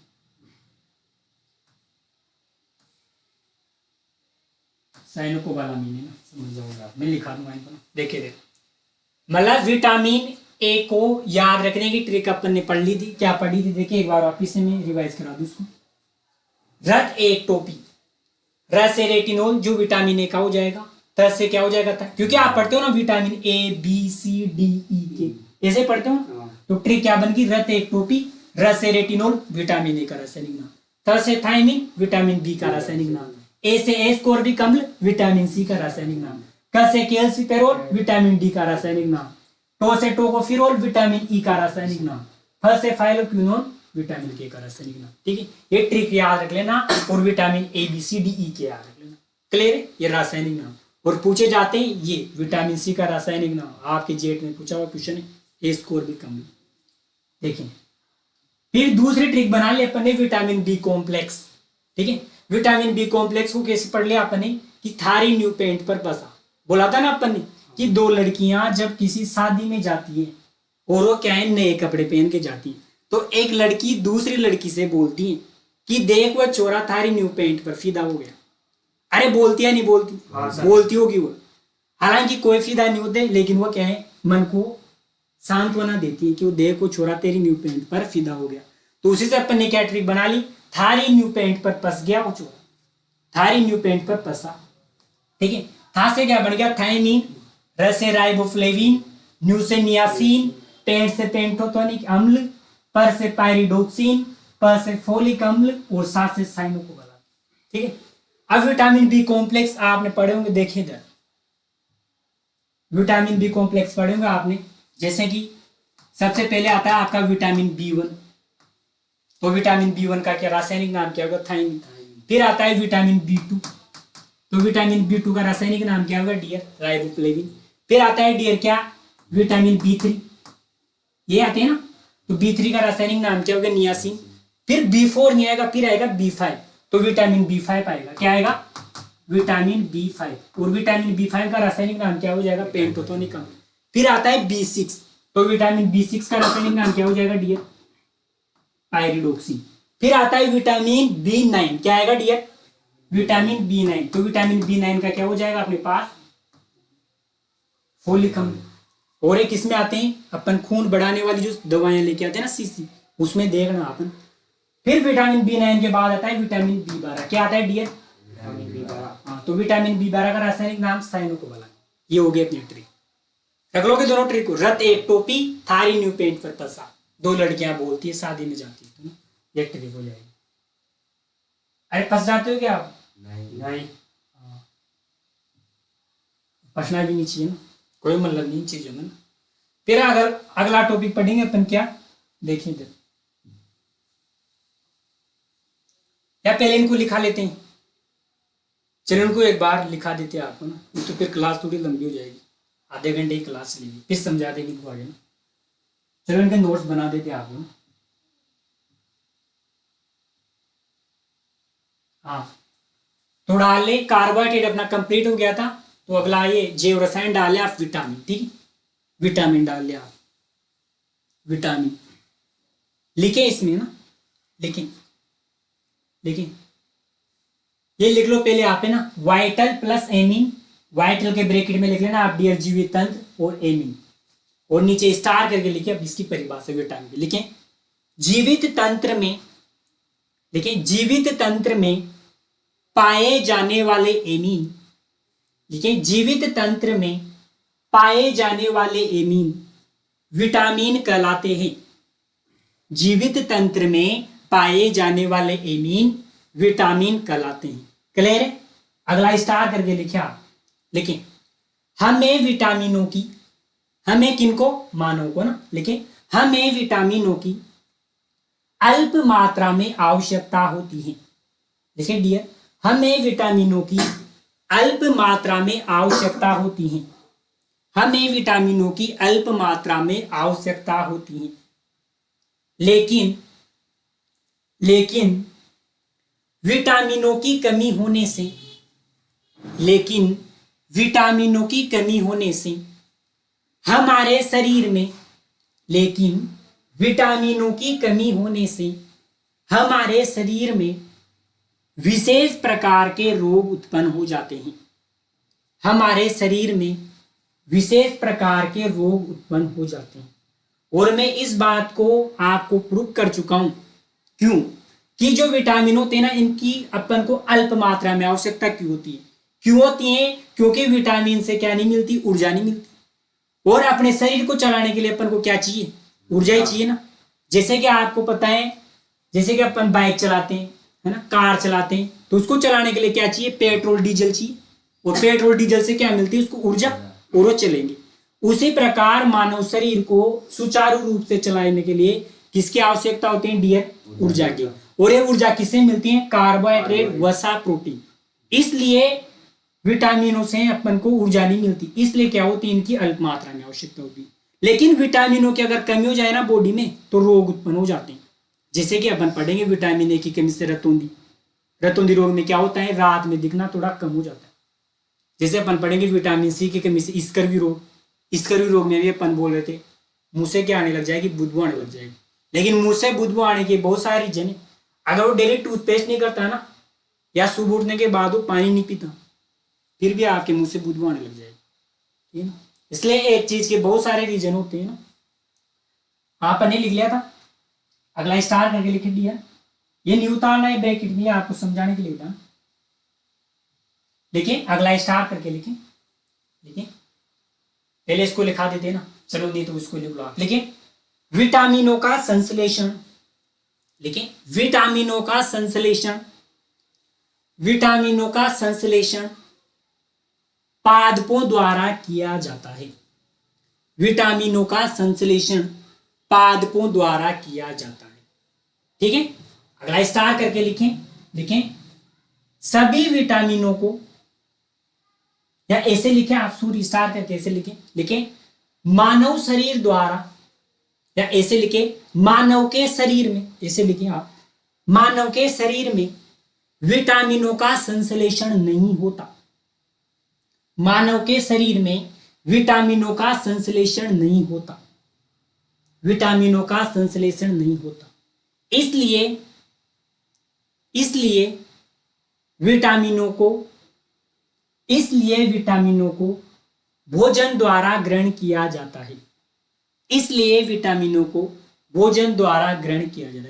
साइनोकोबालामिन है ना, समझ जाओगे आप, मैं लिखा दूंगा इनको ना, देखिए मतलब विटामिन ए को याद रखने की ट्रिक अपन ने पढ़ ली थी, क्या पढ़ी थी, देखिए एक बार वापिस से मैं रिवाइज करा दूं इसको। रत एक टोपी, र से रेटिनोल जो विटामिन ए का हो जाएगा, त से क्या हो जाएगा था, क्योंकि आप पढ़ते हो ना vitamin A B C D E K, ऐसे पढ़ते हो, तो ट्रिक क्या बन गई, रत एक टोपी, र से रेटिनोल विटामिन ए का रासायनिक नाम, त से थाइमिन विटामिन बी का रासायनिक नाम, ए से एस्कोर्बिक अम्ल विटामिन सी का रासायनिक नाम, क से कैल्सिपेरोल विटामिन डी का रासायनिक नाम, टो से टोकोफिरोल विटामिन ई का रासायनिक नाम, फ से फाइलोक्विनोन विटामिन के का रासायनिक नाम, ठीक है। ये ट्रिक याद रख लेना, और vitamin A B C D E K याद रख लेना, क्लियर है, ये रासायनिक नाम। और पूछे जाते हैं ये विटामिन सी का रासायनिक नाम, आपके जेट में पूछा हुआ क्वेश्चन है, एस्कोर्बिक अम्ल, देखिए। फिर दूसरी ट्रिक बना ली अपन ने, विटामिन बी कॉम्प्लेक्स, ठीक है। विटामिन बी कॉम्प्लेक्स को कैसे पढ़ लिया अपन ने, कि थारी न्यू पेंट पर बसा, बोला था ना अपन ने कि दो लड़कियां जब किसी शादी में जाती है और वो क्या है नए कपड़े पहन के जाती है, तो एक लड़की दूसरी लड़की से बोलती है कि देख वह चोरा थारी न्यू पेंट पर फिदा हो गया। अरे बोलती है नहीं बोलती, बोलती होगी वो, हालांकि कोई फिदा नहीं होते, लेकिन वो क्या है मन को सांत्वना देती है कि वो देख वो छोरा तेरी न्यू पेंट पर फिदा हो गया। तो उसी से अपन ने क्या ट्रिक बना ली, थारी न्यू पेंट पर पस गया वो चोरा, थारी न्यू पेंट पर पसा, ठीक है। था से क्या बन गया, थाइमीन, र से राइबोफ्लेविन, न्यू से नियासिन, पेंट से पेंटोथेनिक अम्ल, पर से पायरिडोक्सिन, प से फोलिक अम्ल, और सा से साइनोकोबालामिन, ठीक है। अब विटामिन बी कॉम्प्लेक्स आपने पढ़े होंगे, देखिए इधर विटामिन बी कॉम्प्लेक्स पढ़े होंगे आपने, जैसे कि सबसे पहले आता है आपका विटामिन बी1, तो विटामिन बी1 का क्या रासायनिक नाम क्या होगा, थाइमिन। फिर आता है विटामिन बी2, तो विटामिन बी2 का रासायनिक नाम क्या होगा डियर, राइबोफ्लेविन। फिर आता है डियर क्या, विटामिन बी3, ये आते हैं ना, तो बी3 का रासायनिक नाम क्या होगा, नियासिन। फिर बी4 नहीं आएगा, फिर आएगा बी5, तो विटामिन बी5 आएगा, क्या आएगा, विटामिन बी5, और विटामिन बी5 का रासायनिक नाम क्या हो जाएगा, पेंटोथेनिक अम्ल। फिर आता है बी6, तो विटामिन B6 का रासायनिक नाम क्या हो जाएगा डियर? पायरिडोक्सिन। फिर आता है विटामिन B9, क्या आएगा डियर? Vitamin B9। तो विटामिन B9 का क्या हो जाएगा अपने पास? फोलिक अम्ल। और एक किसमें आते हैं अपन, खून बढ़ाने वाली जो दवाएं लेके आते हैं ना सीसी, उसमें देखना अपन। फिर विटामिन B9 के बाद आता है विटामिन B12, क्या आता है डियर? Vitamin B12। हाँ, तो विटामिन B12 का रासायनिक नाम साइनोकोबालामिन। ये हो गई अपनी ट्रिक। रख लोगे दोनों ट्रिक को। रत एक टोपी, थारी न्यू पेंट पर पसा, दो लड़कियां बोलती है शादी में जाती है, तो ये ट्रिक हो जाएगी। अरे फंस जाते हो क्या आप? नहीं। फंसना भी नहीं चाहिए ना, कोई मतलब नहीं चीजों में ना। फिर अगर अगला टॉपिक पढ़ेंगे अपन, क्या देखिए इधर, या पहले इनको लिखा लेते हैं। चलो इनको एक बार लिखा देते हैं आपको ना, तो फिर क्लास थोड़ी लंबी हो जाएगी, आधे घंटे की क्लास चलेगी, फिर समझा देंगे इनको आगे ना। चलो इनके नोट्स बना देते हैं आपको ना। हाँ, तो डाल ले, कार्बोहाइड्रेट अपना कंप्लीट हो गया था। तो अगला ये जैव रसायन डाले आप विटामिन, ठीक, विटामिन डाल लिया आप, विटामिन लिखे इसमें ना, लिखें लिखें, ये लिख लो पहले आप है ना, वाइटल प्लस एमिन, वाइटल के ब्रैकेट में लिख लेना आप डियर जीवित तंत्र और एमिन, और नीचे स्टार करके लिखे। अब इसकी परिभाषा विटामिन की लिखें, जीवित तंत्र में, लिखें जीवित तंत्र में पाए जाने वाले एमीन, लिखें जीवित तंत्र में पाए जाने वाले एमीन विटामिन कहलाते हैं। जीवित तंत्र में पाए जाने वाले एमीन विटामिन कहलाते हैं। क्लियर है? अगला स्टार करके लिखा, लिखें हमें विटामिनों की, हमें किनको? मानव को ना, लिखें हमें विटामिनों की अल्प मात्रा में आवश्यकता होती है। लिखें डियर, हमें विटामिनों की अल्प मात्रा में आवश्यकता होती है। हमें विटामिनों की अल्प मात्रा में आवश्यकता होती है, लेकिन विटामिनों की कमी होने से, लेकिन विटामिनों की कमी होने से हमारे शरीर में, लेकिन विटामिनों की कमी होने से हमारे शरीर में विशेष प्रकार के रोग उत्पन्न हो जाते हैं। हमारे शरीर में विशेष प्रकार के रोग उत्पन्न हो जाते हैं। और मैं इस बात को आपको प्रूव कर चुका हूं। क्यों? कि जो विटामिन होते हैं ना, इनकी अपन को अल्प मात्रा में आवश्यकता क्यों होती है? क्यों होती है? क्योंकि विटामिन से क्या नहीं मिलती? ऊर्जा नहीं मिलती। और अपने शरीर को चलाने के लिए अपन को क्या चाहिए? ऊर्जा ही चाहिए ना। जैसे कि आपको पता है, जैसे कि अपन बाइक चलाते हैं, है ना, कार चलाते हैं, तो उसको चलाने के लिए क्या चाहिए? पेट्रोल डीजल चाहिए। और पेट्रोल डीजल से क्या मिलती है? उसको ऊर्जा, और वो चलेंगे। उसी प्रकार मानव शरीर को सुचारू रूप से चलाने के लिए किसकी आवश्यकता होती है डियर? ऊर्जा की। और ये ऊर्जा किससे मिलती है? कार्बोहाइड्रेट, वसा, प्रोटीन। इसलिए विटामिनों से अपन को ऊर्जा नहीं मिलती, इसलिए क्या होती है? इनकी अल्प मात्रा में आवश्यकता होती है। लेकिन विटामिनों की अगर कमी हो जाए ना बॉडी में, तो रोग उत्पन्न हो जाते हैं। जैसे कि अपन पढ़ेंगे विटामिन ए की कमी से रतौंधी रोग में क्या होता है? रात में दिखना थोड़ा कम हो जाता है। जैसे अपन पढ़ेंगे विटामिन सी की कमी से स्कर्वी रोग में भी अपन बोल रहे थे मुंह से क्या आने लग जाएगी? बदबू आने लग जाएगी। लेकिन मुंह से बदबू आने के बहुत सारे रीजन है। अगर वो डेली टूथपेस्ट नहीं करता ना, या सुबह उठने के बाद वो पानी नहीं पीता, फिर भी आपके मुंह से बदबू आने लग जाएगी, ठीक है ना। इसलिए एक चीज के बहुत सारे रीजन होते हैं ना। आपने लिख लिया था, अगला स्टार करके लिख दिया। ये नहीं उतारना है ब्रैकेट में, आपको समझाने के लिए था। लिखें, अगला स्टार करके लिखें, लिखें पहले इसको लिखा देते ना, चलो नहीं तो इसको लिख लो आप। लिखें विटामिनों का संश्लेषण, लिखें विटामिनों का संश्लेषण, विटामिनों का संश्लेषण पादपों द्वारा किया जाता है। विटामिनों का संश्लेषण पादपों द्वारा किया जाता है, ठीक है। अगला स्टार करके लिखें, लिखें सभी विटामिनों को, या ऐसे लिखें आप, सूर्य स्टार करके ऐसे लिखें, लिखें मानव शरीर द्वारा, या ऐसे लिखें मानव के शरीर में, ऐसे लिखें आप, मानव के शरीर में विटामिनों का संश्लेषण नहीं होता। मानव के शरीर में विटामिनों का संश्लेषण नहीं होता। विटामिनों का संश्लेषण नहीं होता। इसलिए विटामिनों को भोजन द्वारा ग्रहण किया जाता है।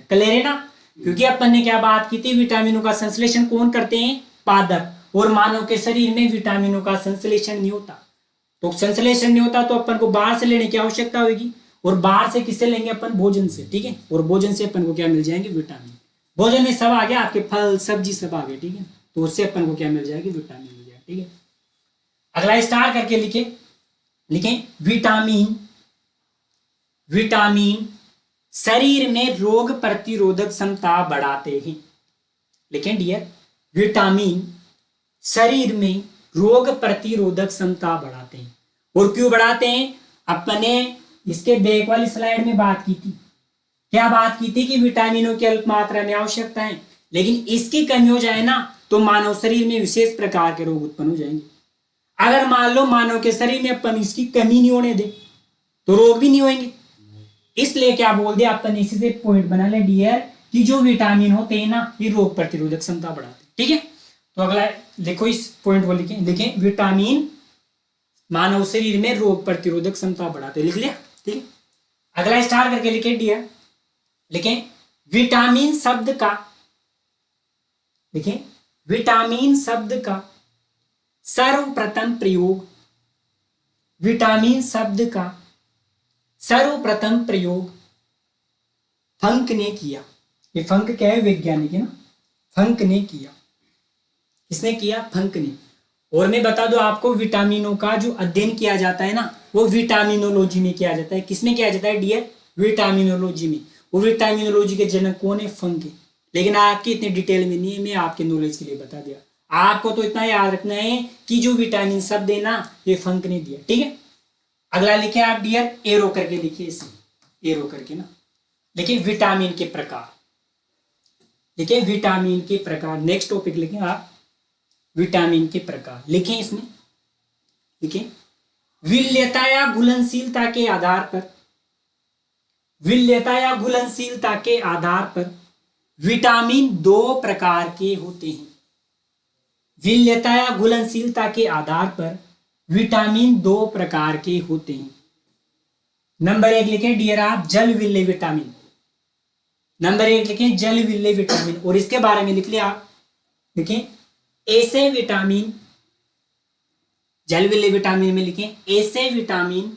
क्लियर है ना? क्योंकि अपन ने क्या बात की थी, विटामिनों का संश्लेषण कौन करते हैं? पादप। और मानव के शरीर में विटामिनों का संश्लेषण नहीं होता। तो संश्लेषण नहीं होता तो अपन को बाहर से लेने की आवश्यकता होगी, और बाहर से किससे लेंगे? अपन भोजन से। ठीक है, और भोजन से अपन को क्या मिल जाएंगे? विटामिन। भोजन में सब आ गया, आपके फल सब्जी सब आ गए। ठीक है, तो उससे अपन को क्या मिल जाएगी? विटामिन मिल जाएगा। ठीक है, अगला स्टार करके लिखें विटामिन शरीर में रोग प्रतिरोधक क्षमता बढ़ाते हैं। लिखें डियर, विटामिन शरीर में रोग प्रतिरोधक क्षमता बढ़ाते हैं। और क्यों बढ़ाते हैं? अपने इसके बैक वाली स्लाइड में बात की थी। क्या बात की थी? कि विटामिनों की अल्प मात्रा में आवश्यकता है, लेकिन इसकी कमी हो जाए ना तो मानव शरीर में विशेष प्रकार के रोग उत्पन्न हो जाएंगे। अगर मान लो मानव के शरीर में अपन इसकी कमी नहीं होने दे तो रोग भी नहीं होंगे। इसलिए क्या बोल दिया अपन ने? इसी से पॉइंट बना ले डियर कि जो विटामिन होते हैं ना, ये रोग प्रतिरोधक क्षमता बढ़ाते हैं। ठीक है, तो अगला देखो, इस पॉइंट को लिखें विटामिन मानव शरीर में रोग प्रतिरोधक क्षमता बढ़ाते हैं। लिख लिया? ठीक है, अगला स्टार करके लिखें डियर, लिखें विटामिन शब्द का सर्वप्रथम फंक ने किया। ये फंक क्या है? वैज्ञानिक है ना, फंक ने किया। किसने किया? फंक ने। और मैं बता दूं आपको, विटामिनों का जो अध्ययन किया जाता है ना, वो विटामिनोलॉजी में किया जाता है। किसमें किया जाता है डियर? विटामिनोलॉजी में। वो विटामिनोलॉजी के जनक कौन है? फंक है। लेकिन आपकी इतने डिटेल में नहीं है, मैं आपके नॉलेज के लिए बता दिया। आपको तो इतना याद रखना है कि जो विटामिन शब्द है ना, ये फंक ने दिया। ठीक है, अगला लिखे आप डियर, एरो करके लिखिए, इसे एरो करके ना लिखिए विटामिन के प्रकार। लिखिए विटामिन के प्रकार। नेक्स्ट टॉपिक लिखें आप, विटामिन के प्रकार। लिखें इसमें, लिखें विलेयता या घुलनशीलता के आधार पर विटामिन दो प्रकार के होते हैं। विलेयता या घुलनशीलता के आधार पर विटामिन दो प्रकार के होते हैं। नंबर 1 लिखें डियर आप, जल विलेय विटामिन। नंबर 1 लिखें जल विलेय विटामिन, और इसके बारे में लिख लिया आप। लिखें ऐसे विटामिन, जल विलेय विटामिन में लिखें ऐसे विटामिन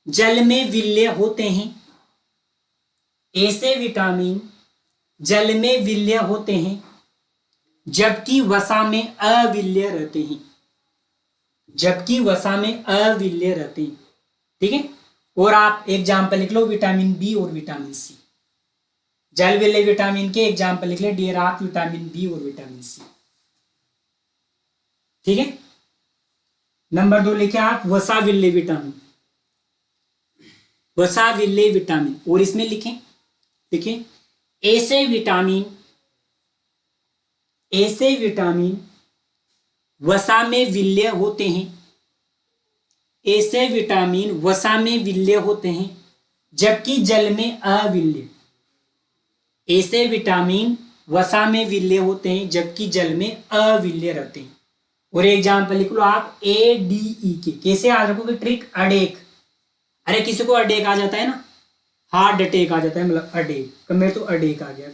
जल में विलेय होते हैं। ऐसे विटामिन जल में विलेय होते हैं, जबकि वसा में अविलेय रहते हैं। ठीक है, और आप एग्जाम्पल लिख लो, विटामिन बी और विटामिन सी। जल विलेय विटामिन के एग्जाम्पल लिख ले डियर आप, विटामिन बी और विटामिन सी। ठीक है, नंबर 2 लिखे आप वसा विलेय विटामिन। और इसमें लिखें ऐसे विटामिन वसा में विलेय होते हैं। ऐसे विटामिन वसा में विलेय होते हैं, जबकि जल में अविलेय। ऐसे विटामिन वसा में विलेय होते हैं, जबकि जल में अविलेय रहते हैं। और एग्जाम्पल लिख लो आप ADE के। कैसे याद रखोगे ट्रिक? अडेक। अरे किसी को अडेक आ जाता है ना, हार्ट अटैक आ जाता है, मतलब अडेक। मेरे तो अडेक आ गया,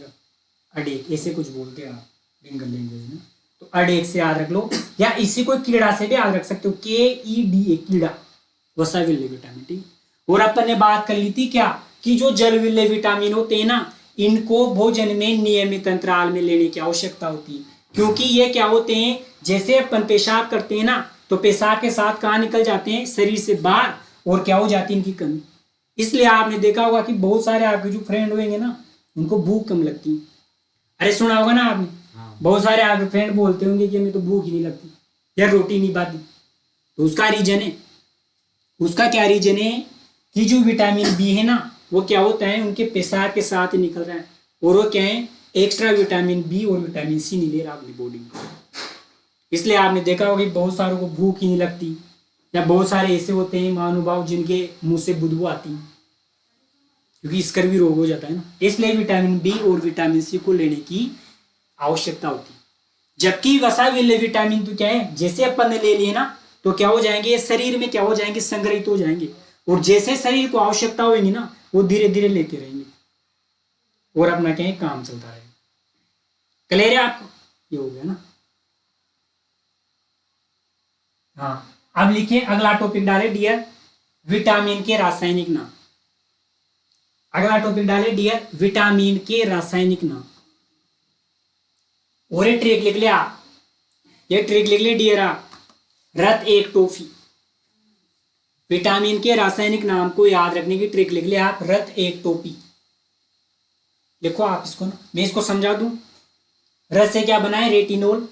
अडेक ऐसे कुछ बोलते हैं आप बंगाल लैंग्वेज में, तो अडेक से याद रख लो। या इसी को कीड़ा से भी याद रख सकते हो, KEDA कीड़ा, वसा विलेय विटामिन। ठीक, और अपन ने बात कर ली थी क्या, कि जो जल विलेय विटामिन होते हैं ना, इनको भोजन में नियमित अंतराल में लेने की आवश्यकता होती है। क्योंकि ये क्या होते हैं, जैसे अपन पेशाब करते हैं ना, तो पेशाब के साथ कहाँ निकल जाते हैं? शरीर से बाहर, और क्या हो जाती है? इनकी कमी। इसलिए आपने देखा होगा कि बहुत सारे आपके जो फ्रेंड होंगे ना, उनको भूख कम लगती है। अरे सुना होगा ना आपने, बहुत सारे आपके फ्रेंड बोलते होंगे कि हमें तो भूख ही नहीं लगती या रोटी नहीं पाती। तो उसका रीजन है, उसका क्या रीजन है कि जो विटामिन बी है ना, वो क्या होता है, उनके पेशाब के साथ ही निकल रहा है। और वो क्या है, एक्स्ट्रा विटामिन बी और विटामिन सी नहीं ले रहा अपनी बॉडी में। इसलिए आपने देखा होगा कि बहुत सारों को भूख ही नहीं लगती, या बहुत सारे ऐसे होते हैं महानुभाव जिनके मुंह से बदबू आती है। क्योंकि स्कर्वी रोग हो जाता है ना, इसलिए विटामिन बी और विटामिन सी को लेने की आवश्यकता होती है। जबकि वसा वाले विटामिन तो क्या है, जैसे अपन ने ले लिए ना तो क्या हो जाएंगे, ये शरीर में क्या हो जाएंगे, संग्रहित हो जाएंगे, और जैसे शरीर को आवश्यकता होगी ना वो धीरे धीरे लेते रहेंगे और अपना क्या है काम चलता रहेगा। क्लियर है आपको, ये हो गया ना। हाँ, अब लिखिए अगला टॉपिक डाले डियर विटामिन के रासायनिक नाम। अगला टॉपिक डाले डियर विटामिन के रासायनिक नाम। और ये ट्रिक लिख लिया, ये ट्रिक लिख लिया डियर आप, रत एक टॉफी। विटामिन के रासायनिक नाम को याद रखने की ट्रिक लिख लिया आप, रत एक टोपी। लिखो आप इसको ना, मैं इसको समझा दूं। र से क्या बनाए, रेटिनोल,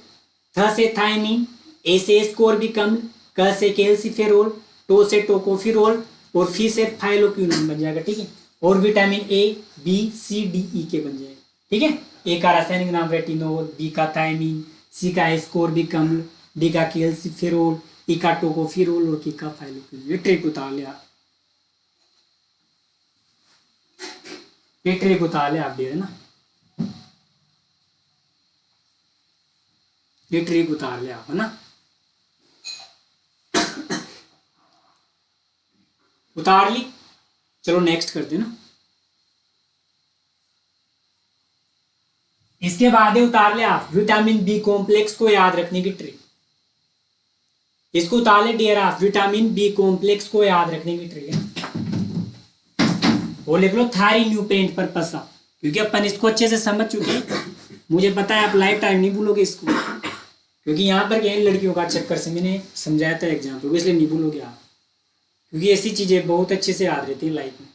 थ से थायमीन, ए से स्कोर्बिक अम्ल, क से कैल्सिफेरोल, टो से टोकोफिरोल और फी से थाइलोक्विनोन बन जाएगा, ठीक है। और vitamin A B C D E K बन जाएगा, ठीक है। ए का रासायनिक नाम रेटिनोल, बी का थायमीन, सी का स्कोर्बिक अम्ल, डी का कैल्सिफेरोल, ई का टोकोफिरोल और की का थाइलोक्विनोन। ये ट्रिक उतार लिया, ये ट्रिक उतार लिया आप, दे रहे ना, ये ट्रिक उतार लिया आप, है ना। उतार ली, चलो नेक्स्ट करते ना। इसके बाद उतार ले आप विटामिन बी कॉम्प्लेक्स को याद रखने की ट्रिक। इसको उतार ले डियर आप, विटामिन बी कॉम्प्लेक्स को याद रखने की ट्रिक है। वो लिख लो थारी न्यू पेंट पर पसा, क्योंकि अपन इसको अच्छे से समझ चुके हैं। मुझे पता है आप लाइफ टाइम नहीं भूलोगे इसको, क्योंकि यहाँ पर क्या लड़कियों का चक्कर से मैंने समझाया था एग्जाम्पल को, इसलिए नहीं भूलोगे आप, क्योंकि ऐसी चीजें बहुत अच्छे से याद रहती है लाइफ में।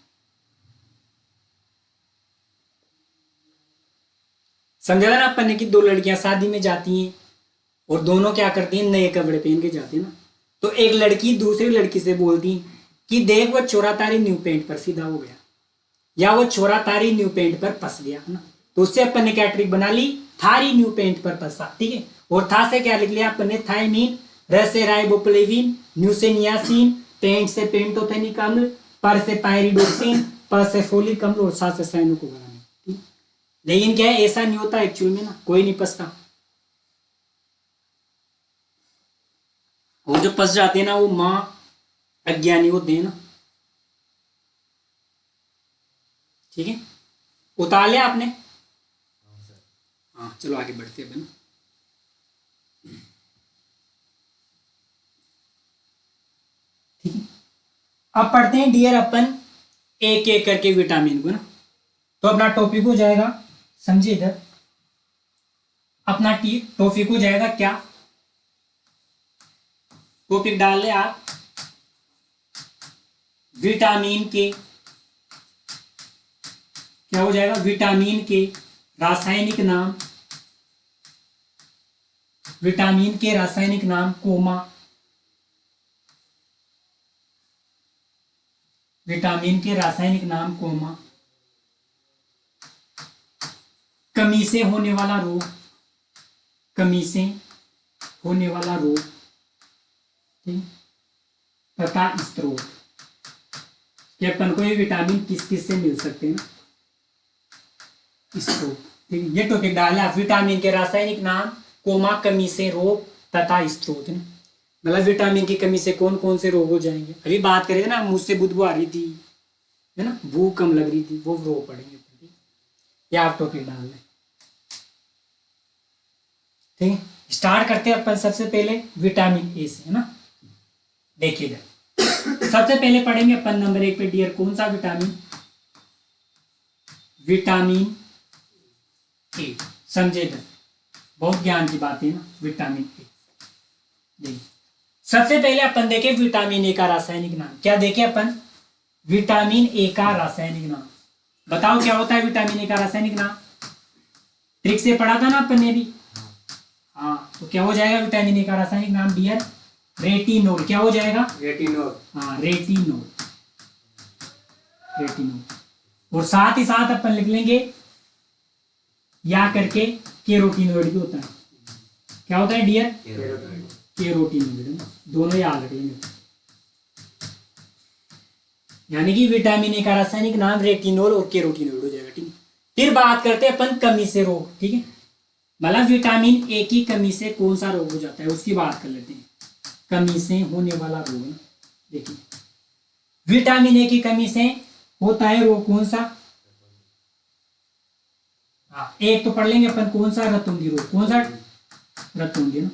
समझा था ना अपन ने कि दो लड़कियां शादी में जाती हैं और दोनों क्या करती हैं, नए कपड़े पहन के जाती है ना। तो एक लड़की दूसरी लड़की से बोलती कि देख वो छोरा तारी न्यू पेंट पर सीधा हो गया, या वो छोरा तारी न्यू पेंट पर फंस गया ना। तो उससे अपन ने क्या ट्रिक बना ली, थारी न्यू पेंट पर फंसा, ठीक है। और था से क्या लिख लिया अपन ने, थायमीन, र से राइबोफ्लेविन, न्यू से नियासिन, पेंट से पेंटोथेनिक अम्ल, पर से पायरिडोक्सिन, प से फोलिक अम्ल और सा से साइनोकोबालामिन, ठीक। लेकिन क्या है, ऐसा नहीं होता एक्चुअल में ना, कोई नहीं फंसता। वो जो फंस जाते हैं ना वो माँ अज्ञानी होते हैं ना, ठीक है। उतार लिया आपने, हाँ चलो आगे बढ़ते हैं। ठीक है, अब पढ़ते हैं डियर अपन एक एक करके विटामिन को ना। तो अपना टॉपिक हो जाएगा, समझिए इधर, अपना टॉपिक हो जाएगा क्या, टॉपिक डाल ले आप विटामिन के, क्या हो जाएगा, विटामिन के रासायनिक नाम, विटामिन के रासायनिक नाम कोमा, विटामिन के रासायनिक नाम कोमा, कमी से होने वाला रोग, कमी से होने वाला रोग, ठीक, तथा स्त्रोत। ये अपन को ये विटामिन किस किस से मिल सकते हैं, स्त्रोत, ठीक है। ये टॉपिक डाला विटामिन के रासायनिक नाम कोमा, कमी से रोग तथा स्त्रोत, मतलब विटामिन की कमी से कौन कौन से रोग हो जाएंगे। अभी बात करें ना, मुझसे बुदबू आ रही थी, है ना, भूख कम लग रही थी, वो रोग पड़ेंगे, या आप टॉपिक डाल लें, ठीक है। स्टार्ट करते हैं अपन सबसे पहले विटामिन ए से, है ना। देखिए सबसे पहले पढ़ेंगे अपन नंबर 1 पे डियर, कौन सा विटामिन, विटामिन ए। समझे इधर, बहुत ज्ञान की बात है ना, विटामिन ए। देखिए सबसे पहले अपन देखें विटामिन ए का रासायनिक नाम, क्या देखें अपन, विटामिन ए का रासायनिक नाम। बताओ क्या होता है विटामिन ए का रासायनिक नाम, ट्रिक से पढ़ा था ना अपन ने भी, हाँ। तो क्या हो जाएगा विटामिन ए का रासायनिक नाम डियर, रेटिनोल। क्या हो जाएगा, रेटिनोल, हाँ रेटिनोल, रेटिनोल। और साथ ही साथ अपन लिख लेंगे या करके केरोटिनोइड भी होता है। क्या होता है डियर, केरोटिनोइड, दोनों याद रख लेंगे। यानी कि विटामिन ए का रासायनिक नाम रेटिनोल और कैरोटीनोइड हो जाएगा। ठीक है, फिर बात करते हैं अपन कमी से रोग। ठीक है, मतलब विटामिन ए की कमी से कौन सा रोग हो जाता है उसकी बात कर लेते हैं। कमी से होने वाला रोग ना, देखिए विटामिन ए की कमी से होता है रोग कौन सा। हाँ, एक तो पढ़ लेंगे अपन कौन सा, रतौंधी रोग। कौन सा? रतौंधी ना,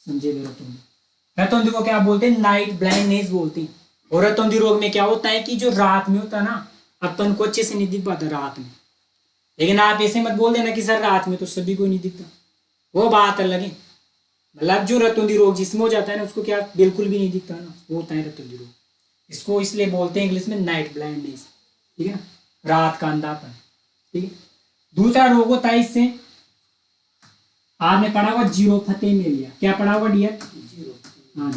समझे? रतौंधी, रतौंधी को क्या बोलते हैं? नाइट ब्लाइंडनेस बोलते हैं। और रतौंधी रोग में क्या होता है कि जो रात में होता है ना, अपन को अच्छे से नहीं दिख पाता रात में। लेकिन आप ऐसे मत बोल देना कि सर रात में तो सभी को नहीं दिखता, वो बात अलग है। मतलब जो रतौंधी रोग जिसमें हो जाता है ना, उसको क्या बिल्कुल भी नहीं दिखता ना, वो होता है रतौंधी रोग। इसको इसलिए बोलते हैं इंग्लिश में नाइट ब्लाइंडनेस। ठीक है ना, रात का अंधापन। ठीक है, दूसरा रोग होता है इससे, आपने पढ़ा हुआ जीरोफथेलिया। क्या पढ़ा हुआ डियर? हाँ,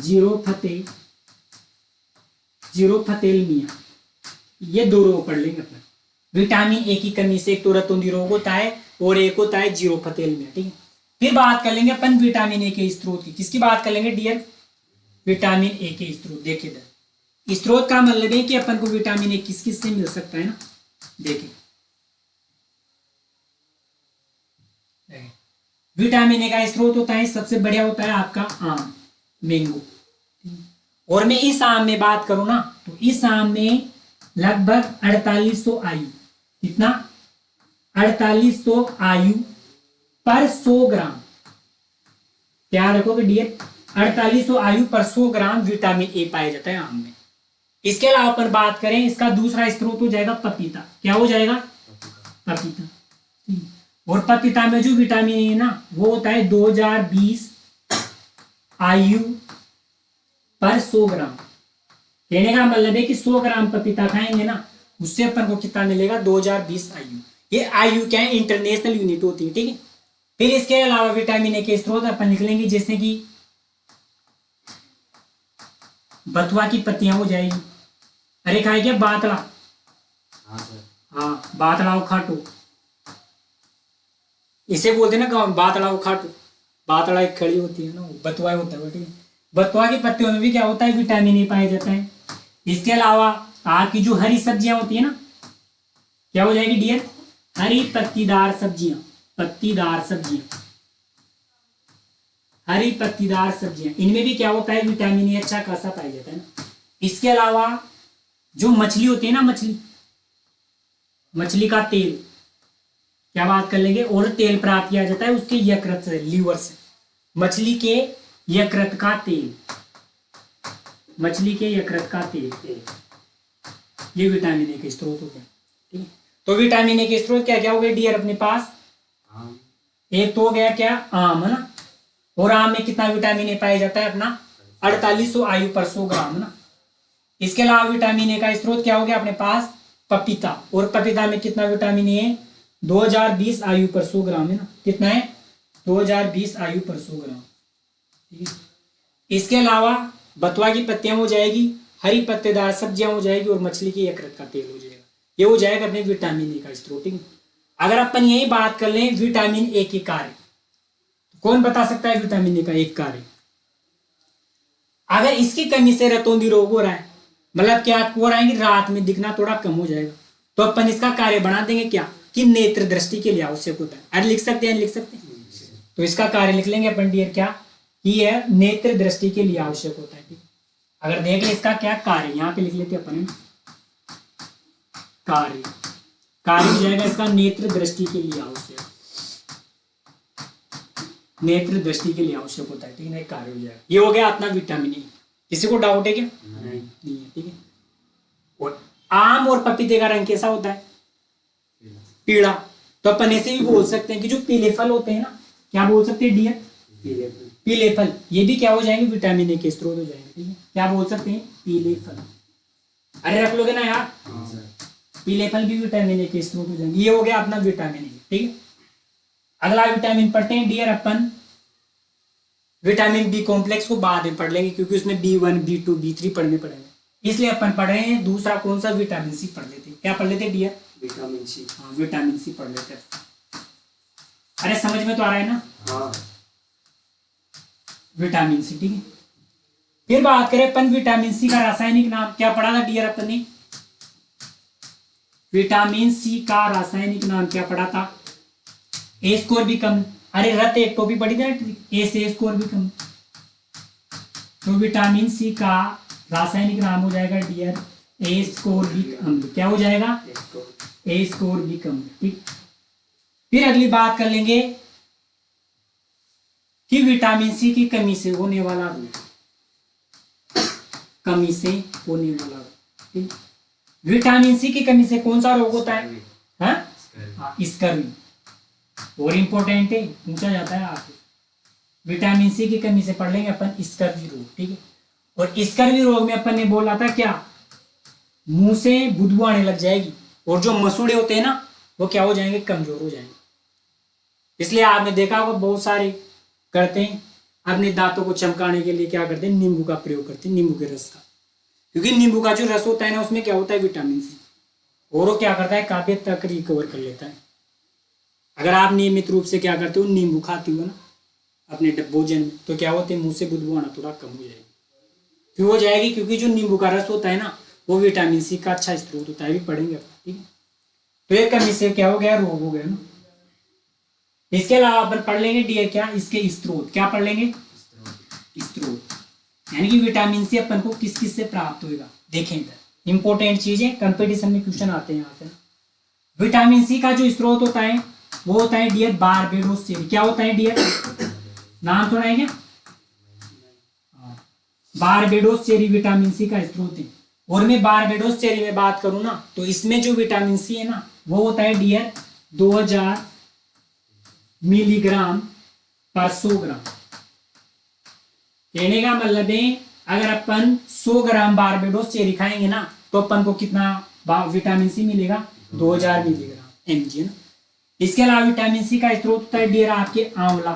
जीरोफथेलमिया। ये दो रोग पढ़ लेंगे अपना। विटामिन ए की कमी से एक तो रतौंधी रोग होता है और एक होता है जीरोफथेलमिया। ठीक है, फिर बात कर लेंगे अपन विटामिन ए के स्रोत की। किसकी बात कर लेंगे डियर? विटामिन ए के स्रोत। देखिए इधर, स्रोत का मतलब है कि अपन को विटामिन ए किस किस से मिल सकता है ना। देखिए विटामिन ए का स्रोत होता है, सबसे बढ़िया होता है आपका आम, मैंगो। और मैं इस आम में बात करूं ना, तो इस आम में लगभग 4800 आयु, कितना? 4800 आयु पर 100 ग्राम। क्या रखोगे डियर? 4800 आयु पर 100 ग्राम विटामिन ए पाया जाता है आम में। इसके अलावा अपन बात करें, इसका दूसरा स्रोत हो जाएगा पपीता। क्या हो जाएगा? पपीता। और पपीता में जो विटामिन ए ना, वो होता है 2020 आयु पर 100 ग्राम। कहने का मतलब है कि 100 ग्राम पपीता खाएंगे ना, उससे अपन को कितना मिलेगा? 2020 आयु। ये आयु क्या है? इंटरनेशनल यूनिट होती है। ठीक है, फिर इसके अलावा विटामिन ए के स्रोत अपन लिख लेंगे, जैसे कि बथुआ की पत्तियां हो जाएगी। अरे खाए क्या? बातला। हाँ, बातला उखाटो, इसे बोलते हैं ना गाँव में, बातला उखाटो। बातला एक खड़ी होती है ना, वो बथुआ होता है। ठीक है, बथुआ की पत्तियों में भी क्या होता है? विटामिन ए पाया जाता है। इसके अलावा आपकी जो हरी सब्जियां होती है ना, क्या हो जाएगी डियर? हरी पत्तीदार सब्जियां, पत्तीदार सब्जियां, हरी पत्तीदार सब्जियां, इनमें भी क्या होता है? विटामिन ए अच्छा खासा पाया जाता है ना। इसके अलावा जो मछली होती है ना, मछली का तेल, क्या बात कर लेंगे? और तेल प्राप्त किया जाता है उसके यकृत से, लीवर से। मछली के यकृत का तेल, मछली के यकृत का तेल, ये विटामिन ए के स्रोत हो गए। ठीक है, तो विटामिन ए के स्रोत क्या क्या हो गए डियर अपने पास? एक तो हो गया क्या? आम, है ना। और आम में कितना विटामिन ए पाया जाता है अपना? 4800 आयु पर 100 ग्राम ना। इसके अलावा विटामिन ए का स्रोत क्या हो गया अपने पास? पपीता। और पपीता में कितना विटामिन ए? 2020 आयु पर 100 ग्राम है ना। कितना है? 2020 आयु पर 100 ग्राम। ठीक है, इसके अलावा बथुआ की पत्तियां हो जाएगी, हरी पत्तेदार सब्जियां हो जाएगी, और मछली की यकृत का तेल हो जाएगा। ये हो जाएगा अपने विटामिन ए का स्रोत। ठीक है, अगर अपन यही बात कर लें विटामिन ए के कार्य, तो कौन बता सकता है विटामिन ए का एक कार्य? अगर इसकी कमी से रतौंधी रोग हो रहा है, मतलब क्या हो रहा है कि रात में दिखना थोड़ा कम हो जाएगा, तो अपन इसका कार्य बना देंगे क्या? कि नेत्र दृष्टि के लिए आवश्यक होता है। अरे लिख सकते हैं, लिख सकते हैं। तो इसका कार्य लिख लेंगे अपन डियर, क्या? कि यह नेत्र दृष्टि के लिए आवश्यक होता है। ठीक, अगर देख ले इसका क्या कार्य, यहां पे लिख लेते अपन कार्य। कार्य हो जाएगा इसका नेत्र दृष्टि के लिए आवश्यक, नेत्र दृष्टि के लिए आवश्यक होता है। ठीक है, कार्य हो जाएगा। ये हो गया अपना विटामिन ए। किसी को डाउट है क्या? नहीं है। ठीक है, और आम और पपीते का रंग कैसा होता है? पीला। तो अपन ऐसे भी बोल सकते हैं कि जो पीले फल होते हैं ना, क्या बोल सकते हैं डियर? पीले फल। ये भी क्या हो जाएंगे? विटामिन ए के स्रोत हो जाएंगे। ठीक है, क्या बोल सकते हैं? पीले फल। अरे रख लोगे ना यार, पीले फल भी विटामिन ए के स्रोत हो जाएंगे। ये हो गया अपना विटामिन ए। ठीक है, अगला विटामिन पढ़ते हैं डियर अपन। विटामिन बी कॉम्प्लेक्स को बाद में पढ़ लेंगे, क्योंकि उसमें B1 B2 B3 पढ़ने पड़ेंगे, इसलिए अपन पढ़ रहे हैं। दूसरा कौन सा? विटामिन सी पढ़ लेते हैं। क्या पढ़ लेते हैं डियर? Vitamin C. हाँ, विटामिन सी पढ़ लेते हैं। अरे समझ में तो आ रहा है ना? हाँ, विटामिन सी। ठीक है, फिर बात करें अपन विटामिन सी का रासायनिक नाम, क्या पढ़ा था डियर अपन ने? विटामिन सी का रासायनिक नाम क्या पढ़ा था? ए स्कोर भी कम। अरे रत एक टॉपिक पढ़ी थी ना, ए से स्कोर भी कम। तो विटामिन सी का रासायनिक नाम हो जाएगा डियर ए स्कोर भी कम। क्या हो जाएगा? ए स्कोर भी कम। ठीक। फिर अगली बात कर लेंगे कि विटामिन सी की कमी से होने वाला रोग, कमी से होने वाला रोग। ठीक। विटामिन सी की कमी से कौन सा रोग होता है? हाँ, स्कर्वी। और इंपॉर्टेंट है, पूछा जाता है आपको। विटामिन सी की कमी से पढ़ लेंगे अपन स्कर्वी रोग। ठीक है। और स्कर्वी रोग में अपन ने बोला था क्या? मुंह से बुदबू आने लग जाएगी और जो मसूड़े होते हैं ना वो क्या हो जाएंगे? कमजोर हो जाएंगे। इसलिए आपने देखा होगा बहुत सारे करते हैं अपने दांतों को चमकाने के लिए क्या करते हैं? नींबू का प्रयोग करते हैं, नींबू के रस का। क्योंकि नींबू का जो रस होता है ना उसमें क्या होता है? Vitamin C. और वो क्या करता है? काफी तक रिकवर कर लेता है। अगर आप नियमित रूप से क्या करते हो? नींबू खाते हो ना अपने भोजन में, तो क्या होते हैं? मुंह से बुदबू आना थोड़ा कम हो जाएगी। क्यों हो जाएगी? क्योंकि जो नींबू का रस होता है ना वो विटामिन सी का अच्छा स्रोत होता है। भी पढ़ेंगे अपन। ठीक है। तो एक कमी से क्या हो गया? रोग हो गया ना। इसके अलावा अपन पढ़ लेंगे डियर क्या? इसके स्रोत। क्या पढ़ लेंगे? स्रोत। यानी कि विटामिन सी अपन को किस किस से प्राप्त होगा? देखेंगे, इंपॉर्टेंट चीजें कंपटीशन में क्वेश्चन आते हैं यहाँ से। विटामिन सी का जो स्रोत होता है वो होता है डियर बारबेडोस चेरी। क्या होता है डियर? नाम सुना है क्या? बारबेडोस चेरी विटामिन सी का स्रोत है। और मैं बारबेडोस चेरी में बात करूं ना तो इसमें जो विटामिन सी है ना वो होता है डियर 2000 मिलीग्राम पर 100 ग्राम। कहने का मतलब है अगर अपन 100 ग्राम बारबेडोस चेरी खाएंगे ना तो अपन को कितना विटामिन सी मिलेगा? 2000 मिलीग्राम mg ना। इसके अलावा विटामिन सी का स्रोत होता है डियर आपके आंवला।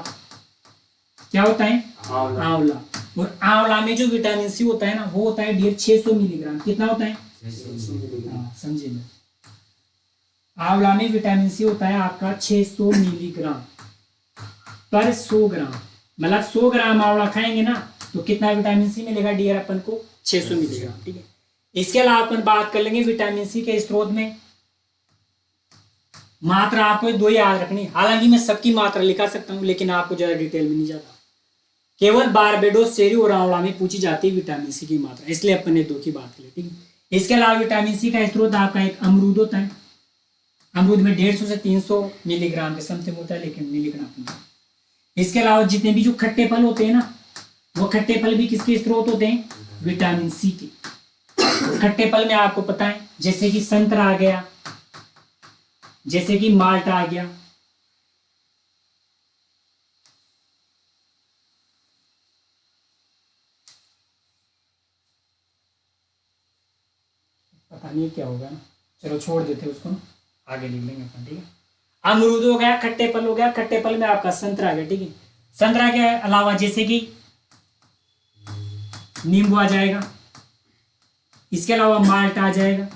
क्या होता है? आंवला। और आंवला में जो विटामिन सी होता है ना वो होता है डियर 600 मिलीग्राम। कितना होता है? समझे ना। आंवला में विटामिन सी होता है आपका 600 मिलीग्राम पर 100 ग्राम। मतलब 100 ग्राम आंवला खाएंगे ना तो कितना विटामिन सी मिलेगा डियर अपन को? 600 मिलीग्राम। ठीक है। इसके अलावा अपन बात कर लेंगे विटामिन सी के स्रोत में। मात्रा आपको दो याद रखनी। हालांकि मैं सबकी मात्रा लिखा सकता हूं लेकिन आपको ज्यादा डिटेल में नहीं जाता। केवल बारबेडोस चेरी और आंवला में पूछी जाती है विटामिन सी की मात्रा, इसलिए अपन ने दो की बात की। ठीक है। इसके अलावा विटामिन सी का स्रोत आपका एक अमरूद होता है। अमरूद में 150 से 300 मिलीग्राम के समथिंग होता है, लेकिन नहीं लिखना अपना। इसके अलावा जितने भी जो खट्टे फल होते हैं ना वो खट्टे फल भी किसके स्रोत होते हैं? विटामिन सी के। खट्टे फल में आपको पता है जैसे कि संतरा आ गया, जैसे कि माल्टा आ गया, पता नहीं क्या होगा ना, चलो छोड़ देते उसको, आगे लिख लेंगे अपन। ठीक है। अमरूद हो गया, खट्टे फल हो गया, खट्टे फल में आपका संतरा आ गया। ठीक है। संतरा के अलावा जैसे कि नींबू आ जाएगा, इसके अलावा माल्टा आ जाएगा,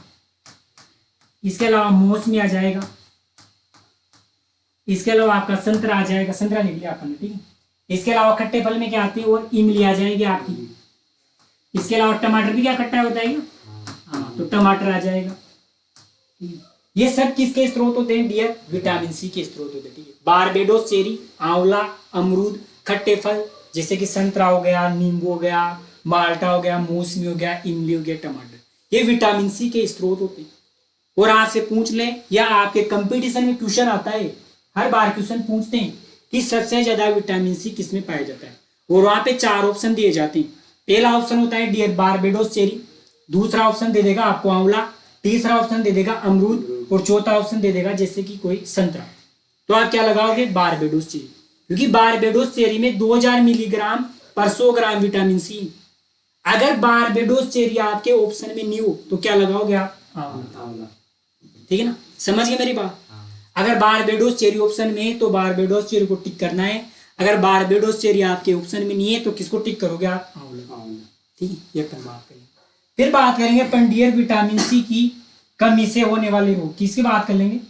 इसके अलावा मौसमी आ जाएगा, इसके अलावा आपका संतरा आ जाएगा। संतरा लिख लिया आपने। ठीक है। इसके अलावा खट्टे फल में क्या आती है? और इमली आ जाएगी आपकी। इसके अलावा टमाटर भी क्या खट्टा होता है? हाँ, तो टमाटर आ जाएगा। ये सब किसके स्रोत होते हैं डियर? विटामिन सी के स्रोत होते हैं। ठीक है। बारबेडोस चेरी, आंवला, अमरूद, खट्टे फल जैसे कि संतरा हो गया, नींबू हो गया, माल्टा हो गया, मौसमी हो गया, इमली हो गया, टमाटर, ये विटामिन सी के स्रोत होते हैं। और आपसे पूछ ले या आपके कंपटीशन में क्वेश्चन आता है, हर बार क्वेश्चन पूछते हैं कि सबसे ज्यादा विटामिन सी किसमें पाया जाता है, और वहां पे 4 ऑप्शन दिए जाते हैं। पहला ऑप्शन होता है डियर बारबेडोस चेरी, दूसरा ऑप्शन दे देगा आपको आंवला, तीसरा ऑप्शन दे देगा अमरूद, और चौथा ऑप्शन दे देगा जैसे कि कोई संतरा। तो आप क्या लगाओगे? बारबेडोस चेरी, क्योंकि बारबेडोस चेरी में 2000 मिलीग्राम पर 100 ग्राम विटामिन सी। अगर बारबेडोस चेरी आपके ऑप्शन में नहीं हो तो क्या लगाओगे आप? आंवला। ठीक है ना, समझ गए मेरी बात? अगर बारबेडोस चेरी ऑप्शन में है तो बारबेडोस चेरी को टिक करना है। अगर बारबेडोस चेरी आपके ऑप्शन में नहीं है तो किसको टिक करोगे आप? आंवला। ठीक है, ये अपन बात करेंगे। फिर बात करेंगे अपन डियर विटामिन सी की कमी से होने वाले रोग। किसकी बात कर लेंगे?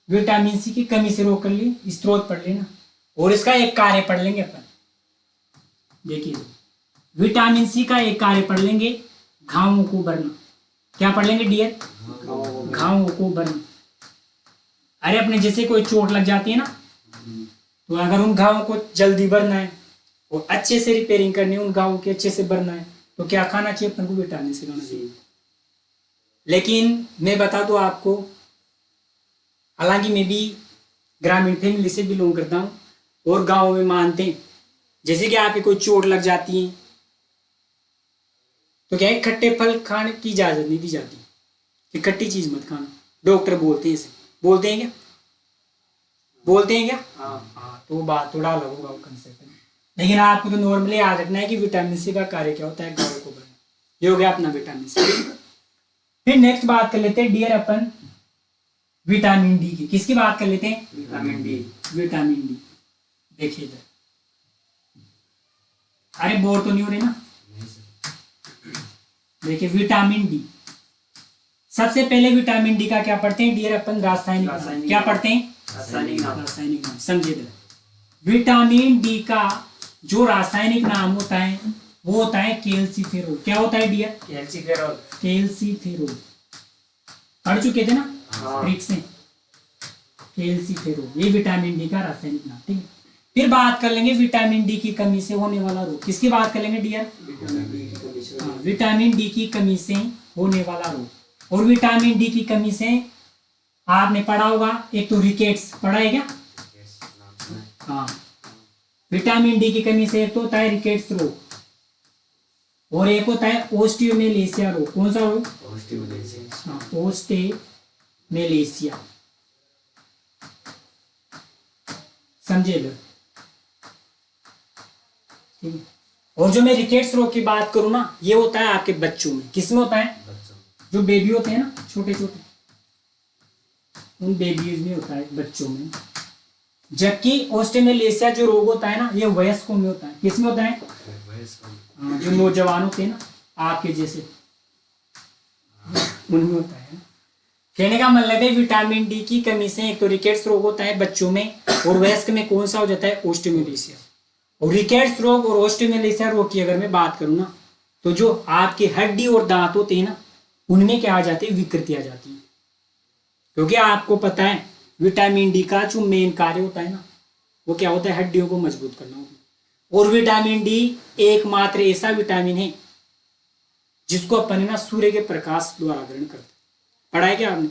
विटामिन सी की कमी से रोग कर लिए, स्रोत पढ़ लेना, और इसका एक कार्य पढ़ लेंगे अपन। देखिए विटामिन सी का एक कार्य पढ़ लेंगे, घावों को भरना। क्या पढ़ लेंगे डियर? घावों को भरना। अरे अपने जैसे कोई चोट लग जाती है ना, तो अगर उन घावों को जल्दी भरना है और अच्छे से रिपेयरिंग करनी है, उन घावों के अच्छे से भरना है, तो क्या खाना चाहिए अपन को? विटामिन सी खाना चाहिए। लेकिन मैं बता दूं आपको, हालांकि मैं भी ग्रामीण फैमिली से बिलोंग करता हूँ और गाँव में मानते हैं, जैसे कि आपकी कोई चोट लग जाती है तो क्या है, खट्टे फल खाने की इजाजत नहीं दी जाती कि खट्टी चीज मत खाना। डॉक्टर बोलते हैं इसे, बोलते हैं क्या? बोलते हैं क्या? हाँ, तो बात थोड़ा अलग होगा कंसेप्ट में। लेकिन आपको तो नॉर्मली याद रखना है कि विटामिन सी का कार्य क्या होता है, घावों को भरना। ये हो गया अपना विटामिन सी। फिर नेक्स्ट बात कर लेते हैं डियर अपन विटामिन डी की। किसकी बात कर लेते हैं? Vitamin D. विटामिन डी देखिए इधर, अरे बोर तो नहीं हो रही ना? देखिए विटामिन डी, सबसे पहले विटामिन डी का क्या पढ़ते हैं डियर अपन? रासायनिक। क्या पढ़ते हैं? रासायनिक नाम। समझिए इधर, विटामिन डी का जो रासायनिक नाम होता है वो होता है कैल्सीफेरोल। क्या होता है डियर? कैल्सीफेरोल। कैल्सीफेरोल पढ़ चुके थे ना ट्रिक से? कैल्सीफेरोल, ये विटामिन डी का रासायनिक नाम। ठीक है, फिर बात कर लेंगे विटामिन डी की कमी से होने वाला रोग। किसकी बात कर लेंगे डियर? विटामिन डी की कमी से होने वाला रोग। और विटामिन डी की कमी से आपने पढ़ा होगा, एक तो रिकेट्स पढ़ा है क्या? हाँ, विटामिन डी की कमी से एक तो होता है रिकेट्स रोग और एक होता है ओस्टियोमेलेसिया रोग। कौन सा रोग? ओस्टियोमेलेसिया। समझे लो, ठीक है। और जो मैं रिकेट्स रोग की बात करूं ना, ये होता है आपके बच्चों में। किसमें होता है? जो बेबी होते हैं ना, छोटे छोटे, उन बेबीज में होता है, बच्चों में। जबकि ओस्टियोमेलेसिया जो रोग होता है ना, ये वयस्कों में होता है। किसमें होता है? जो नौजवान होते हैं ना आपके जैसे, उनमें होता है। कहने का मतलब है विटामिन डी की कमी से एक तो रिकेट्स रोग होता है बच्चों में, और वयस्क में कौन सा हो जाता है? ओस्टियोमेलेसिया। और रिकेट्स रोग और ओस्टियोमेलेसिया रोग की अगर मैं बात करूं ना, तो जो आपकी हड्डी और दांत होते हैं ना, उनमें क्या आ जाती है? विकृति आ जाती है। क्योंकि आपको पता है विटामिन डी का जो मेन कार्य होता है ना, वो क्या होता है? हड्डियों को मजबूत करना होता है। और विटामिन डी एकमात्र ऐसा विटामिन है जिसको अपन ना सूर्य के प्रकाश द्वारा ग्रहण करते हैं। पढ़ा है क्या आपने?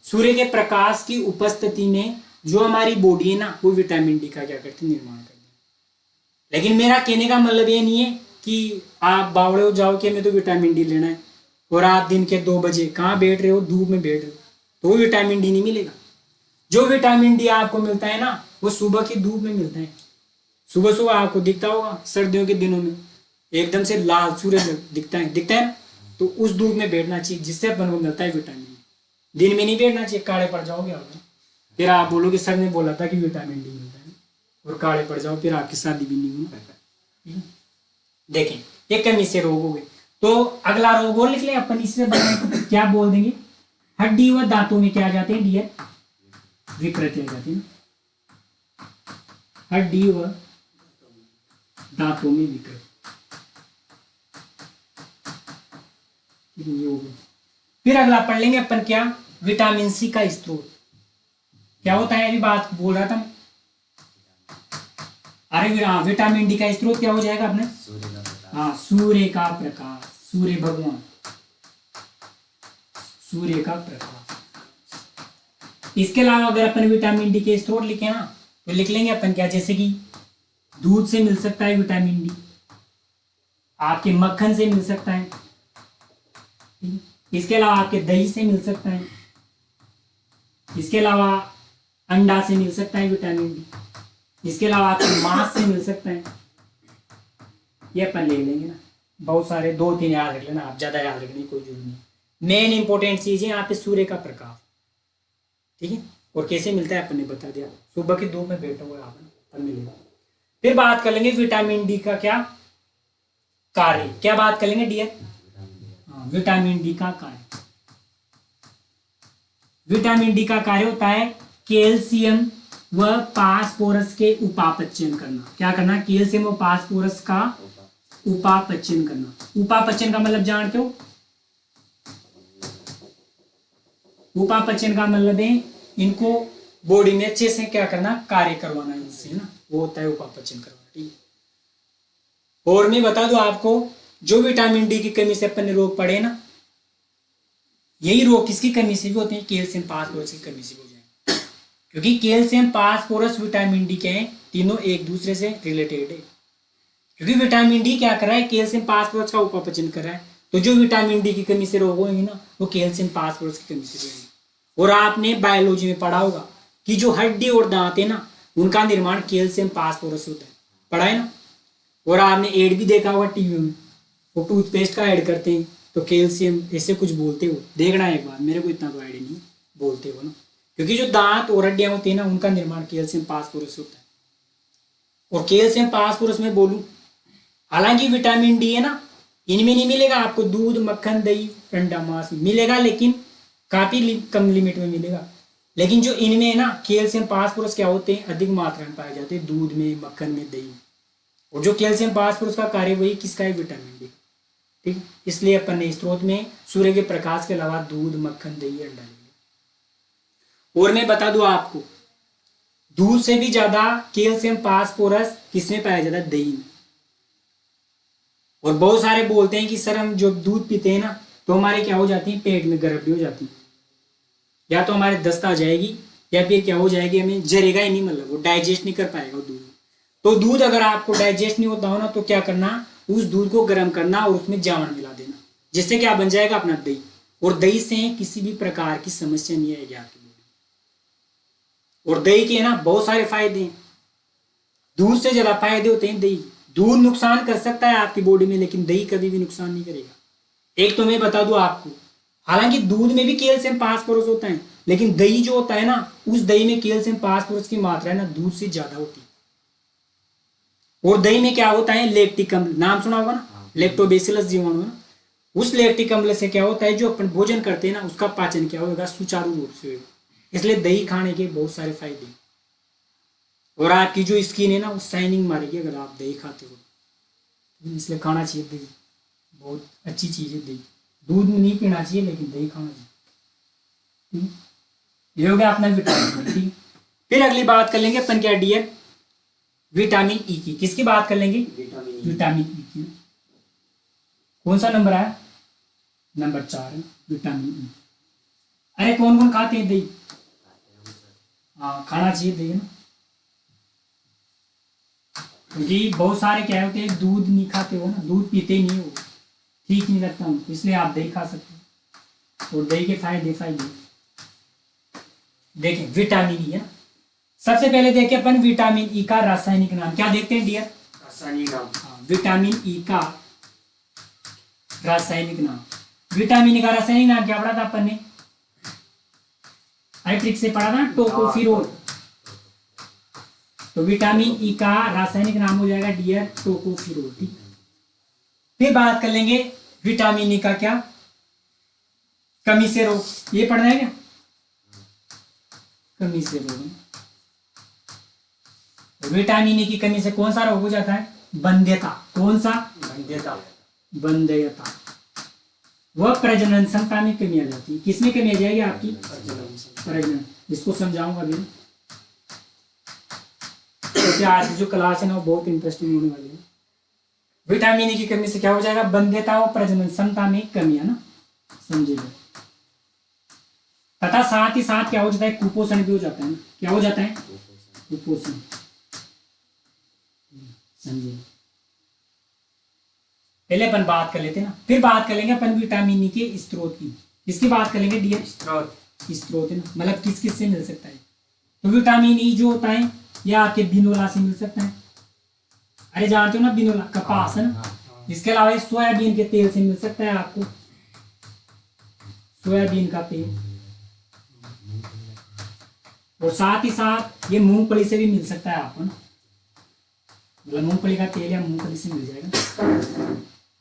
सूर्य के प्रकाश की उपस्थिति में जो हमारी बॉडी है ना, वो विटामिन डी का क्या करती है? निर्माण करती है। लेकिन मेरा कहने का मतलब ये नहीं है कि आप बावड़े हो जाओ कि हमें तो विटामिन डी लेना है और आप दिन के 2 बजे कहाँ बैठ रहे हो? धूप में बैठ रहे हो, तो वो विटामिन डी नहीं मिलेगा। जो विटामिन डी आपको मिलता है ना, वो सुबह की धूप में मिलता है। सुबह सुबह आपको दिखता होगा सर्दियों के दिनों में एकदम से लाल सूरज दिखता है ना, तो उस धूप में बैठना चाहिए, जिससे अपन को मिलता है विटामिन डी। दिन में नहीं बैठना चाहिए, काले पड़ जाओगे आप। फिर आप बोलोगे सर ने बोला था कि विटामिन डी मिलता है, और काले पड़ जाओ, फिर आपकी शादी भी नहीं होगी। देखें, ये कमी से रोग हो गए। तो अगला रोग और लिख ले अपन, इससे क्या बोल देंगे? हड्डी व दांतों में क्या आ जाते हैं डियर? विकृति आ जाती है ना, हड्डी व दांतों में विकृति। फिर अगला पढ़ लेंगे अपन क्या? विटामिन सी का स्रोत क्या होता है? अभी बात बोल रहा था मैं। अरे विटामिन डी का स्रोत क्या हो जाएगा अपने? हाँ, सूर्य का प्रकाश, सूर्य भगवान, सूर्य का प्रकाश। इसके अलावा अगर अपन विटामिन डी के स्रोत लिखे ना, तो लिख लेंगे अपन क्या? जैसे कि दूध से मिल सकता है विटामिन डी, आपके मक्खन से मिल सकता है, इसके अलावा आपके दही से मिल सकता है, इसके अलावा अंडा से मिल सकता है विटामिन डी, इसके अलावा आपके मांस से मिल सकता है। ये अपन ले लेंगे ना, बहुत सारे 2-3 याद रख लेना आप, ज्यादा याद रखने की कोई जरूरत नहीं। मेन इंपॉर्टेंट चीज है यहाँ पे सूर्य का प्रकाश, ठीक है। और कैसे मिलता है अपन ने बता दिया, सुबह की धूप में बैठा हुआ अपन मिलेगा। फिर बात कर लेंगे विटामिन डी का क्या कार्य, क्या बात कर लेंगे डियर? विटामिन डी का कार्य, विटामिन डी का कार्य होता है कैल्शियम व फास्फोरस के उपापचयन करना। क्या करना? कैल्शियम व फास्फोरस का उपापचयन करना। उपापचयन का मतलब जानते हो? उपापचयन का मतलब है इनको बॉडी में अच्छे से क्या करना, कार्य करवाना इनसे ना, वो होता है उपापचयन करवाना। ठीक है। और मैं बता दूं आपको, जो विटामिन डी की कमी से अपन ने रोग पड़े ना, यही रोग किसकी कमी से भी होते हैं, कैल्शियम फास्फोरस की कमी से भी हो जाएंगे। क्योंकि कैल्शियम फास्फोरस विटामिन डी के हैं, तीनों एक दूसरे से रिलेटेड है। क्योंकि विटामिन डी क्या कर रहा है, कैल्शियम फास्फोरस का उपापचयन कर रहा है। तो जो विटामिन डी की कमी से रोग होंगे ना, वो कैल्शियम फास्फोरस की कमी से होंगे। और आपने बायोलॉजी में पढ़ा होगा कि जो हड्डी और दांत है ना, उनका निर्माण कैल्शियम फास्फोरस होता है, पढ़ा है ना। और आपने एड भी देखा होगा टीवी में, वो टूथपेस्ट का ऐड करते हैं तो कैल्शियम ऐसे कुछ बोलते हो, देखना एक बार, मेरे को इतना तो आइडिया नहीं, बोलते हो ना। क्योंकि जो दांत और हड्डियां होती है ना, उनका निर्माण कैल्शियम फास्फोरस होता है। और कैल्शियम फास्फोरस में बोलूं, हालांकि विटामिन डी है ना, इनमें नहीं मिलेगा आपको, दूध मक्खन दही अंडा मांस में मिलेगा, लेकिन काफी कम लिमिट में मिलेगा। लेकिन जो इनमें है ना, कैल्शियम फास्फोरस क्या होते हैं, अधिक मात्रा में पाए जाते हैं, दूध में मक्खन में दही में। और जो कैल्शियम फास्फोरस का कार्य वही किसका है, विटामिन डी। ठीक है। इसलिए अपन ने स्रोत में सूर्य के प्रकाश के अलावा दूध मक्खन दही अंडा ले लिया। और मैं बता दूं आपको, दूध से भी ज्यादा कैल्शियम फास्फोरस किसमें पाया जाता है, दही में। और बहुत सारे बोलते हैं कि सर हम जो दूध पीते हैं ना, तो हमारे क्या हो जाती है, पेट में गड़बड़ी हो जाती है, या तो हमारे दस्त आ जाएगी, या फिर क्या हो जाएगी, हमें जरेगा ही नहीं, मतलब वो डाइजेस्ट नहीं कर पाएगा दूध। तो दूध अगर आपको डाइजेस्ट नहीं होता हो ना, तो क्या करना, उस दूध को गर्म करना और उसमें जावन मिला देना, जिससे क्या बन जाएगा अपना दही। और दही से किसी भी प्रकार की समस्या नहीं आएगी आपकी बॉडी। और दही के ना बहुत सारे फायदे हैं, दूध से ज्यादा फायदे होते हैं दही। दूध नुकसान कर सकता है आपकी बॉडी में, लेकिन दही कभी भी नुकसान नहीं करेगा। एक तो मैं बता दूं आपको, हालांकि दूध में भी कैल्शियम फास्फोरस होता है, लेकिन दही जो होता है ना, उस दही में कैल्शियम फास्फोरस की मात्रा है ना, दूध से ज्यादा होती है। और दही में क्या होता है, लैक्टिक अम्ल, नाम सुना होगा ना, लैक्टोबैसिलस जीवाणु है ना। उस लैक्टिक अम्ल से क्या होता है, जो अपन भोजन करते हैं ना, उसका पाचन क्या होगा, सुचारू रूप से होगा। इसलिए दही खाने के बहुत सारे फायदे। और आपकी जो स्किन है ना, वो शाइनिंग मारेगी अगर आप दही खाते हो। इसलिए खाना चाहिए दही, बहुत अच्छी चीज है दही। दूध नहीं पीना चाहिए, लेकिन दही खाना चाहिए। ये हो गया अपना विटामिन। ठीक। फिर अगली बात कर लेंगे अपन क्या, डियर, विटामिन ई की। किसकी बात कर लेंगे, विटामिन ई की। कौन सा नंबर है, नंबर 4 है विटामिन ई। अरे कौन कौन खाते हैं दही, हाँ खाना चाहिए दही ना। क्योंकि बहुत सारे क्या होते हैं, दूध नहीं खाते हो ना, दूध पीते नहीं हो, ठीक नहीं लगता उनको, इसलिए आप दही खा सकते हो। और दही के फायदे देखें, विटामिन ई है ना। सबसे पहले देखें अपन विटामिन ई का रासायनिक नाम, क्या देखते हैं डियर, रासायनिक नाम। हाँ, विटामिन ई का रासायनिक नाम। विटामिन ई का रासायनिक नाम क्या पढ़ा था अपन ने, ट्रिक से पढ़ा था, टोकोफिरोल। तो विटामिन ई का रासायनिक नाम हो जाएगा डियर टोकोफिरोल। ठीक। फिर बात कर लेंगे विटामिन ई का क्या, कमी से रोग, ये पढ़ना है क्या, कमी से रोग। विटामिन ई की कमी से कौन सा रोग हो जाता है, बंध्यता। कौन सा, बंध्यता। बंध्यता। वह प्रजनन क्षमता में कमी आ जाती है, किसमें कमी आ जाएगी आपकी, प्रजनन। इसको समझाऊंगा अभी। तो आज की जो क्लास है ना, वो बहुत इंटरेस्टिंग होने वाली है। विटामिन ई की कमी से क्या हो जाएगा, बंध्यता और प्रजनन क्षमता में कमी, है ना, समझिएगा। तथा साथ ही साथ क्या हो जाता है, कुपोषण भी हो जाता है ना। क्या हो जाता है, कुपोषण, समझिए। पहले अपन बात कर लेते हैं ना, फिर बात कर लेंगे अपन विटामिन ई के स्रोत की। किसकी बात कर लेंगे डियर, स्रोत है ना, मतलब किस किस से मिल सकता है। तो विटामिन ई जो होता है, यह आपके बिनोला से मिल सकता है। अरे जानते हो ना बिनोला, कपास है ना। इसके अलावा सोयाबीन के तेल से मिल सकता है आपको, सोयाबीन का तेल। और साथ ही साथ ये मूंगफली से भी मिल सकता है आपको ना, मतलब मूंगफली का तेल या मूंगफली से मिल जाएगा।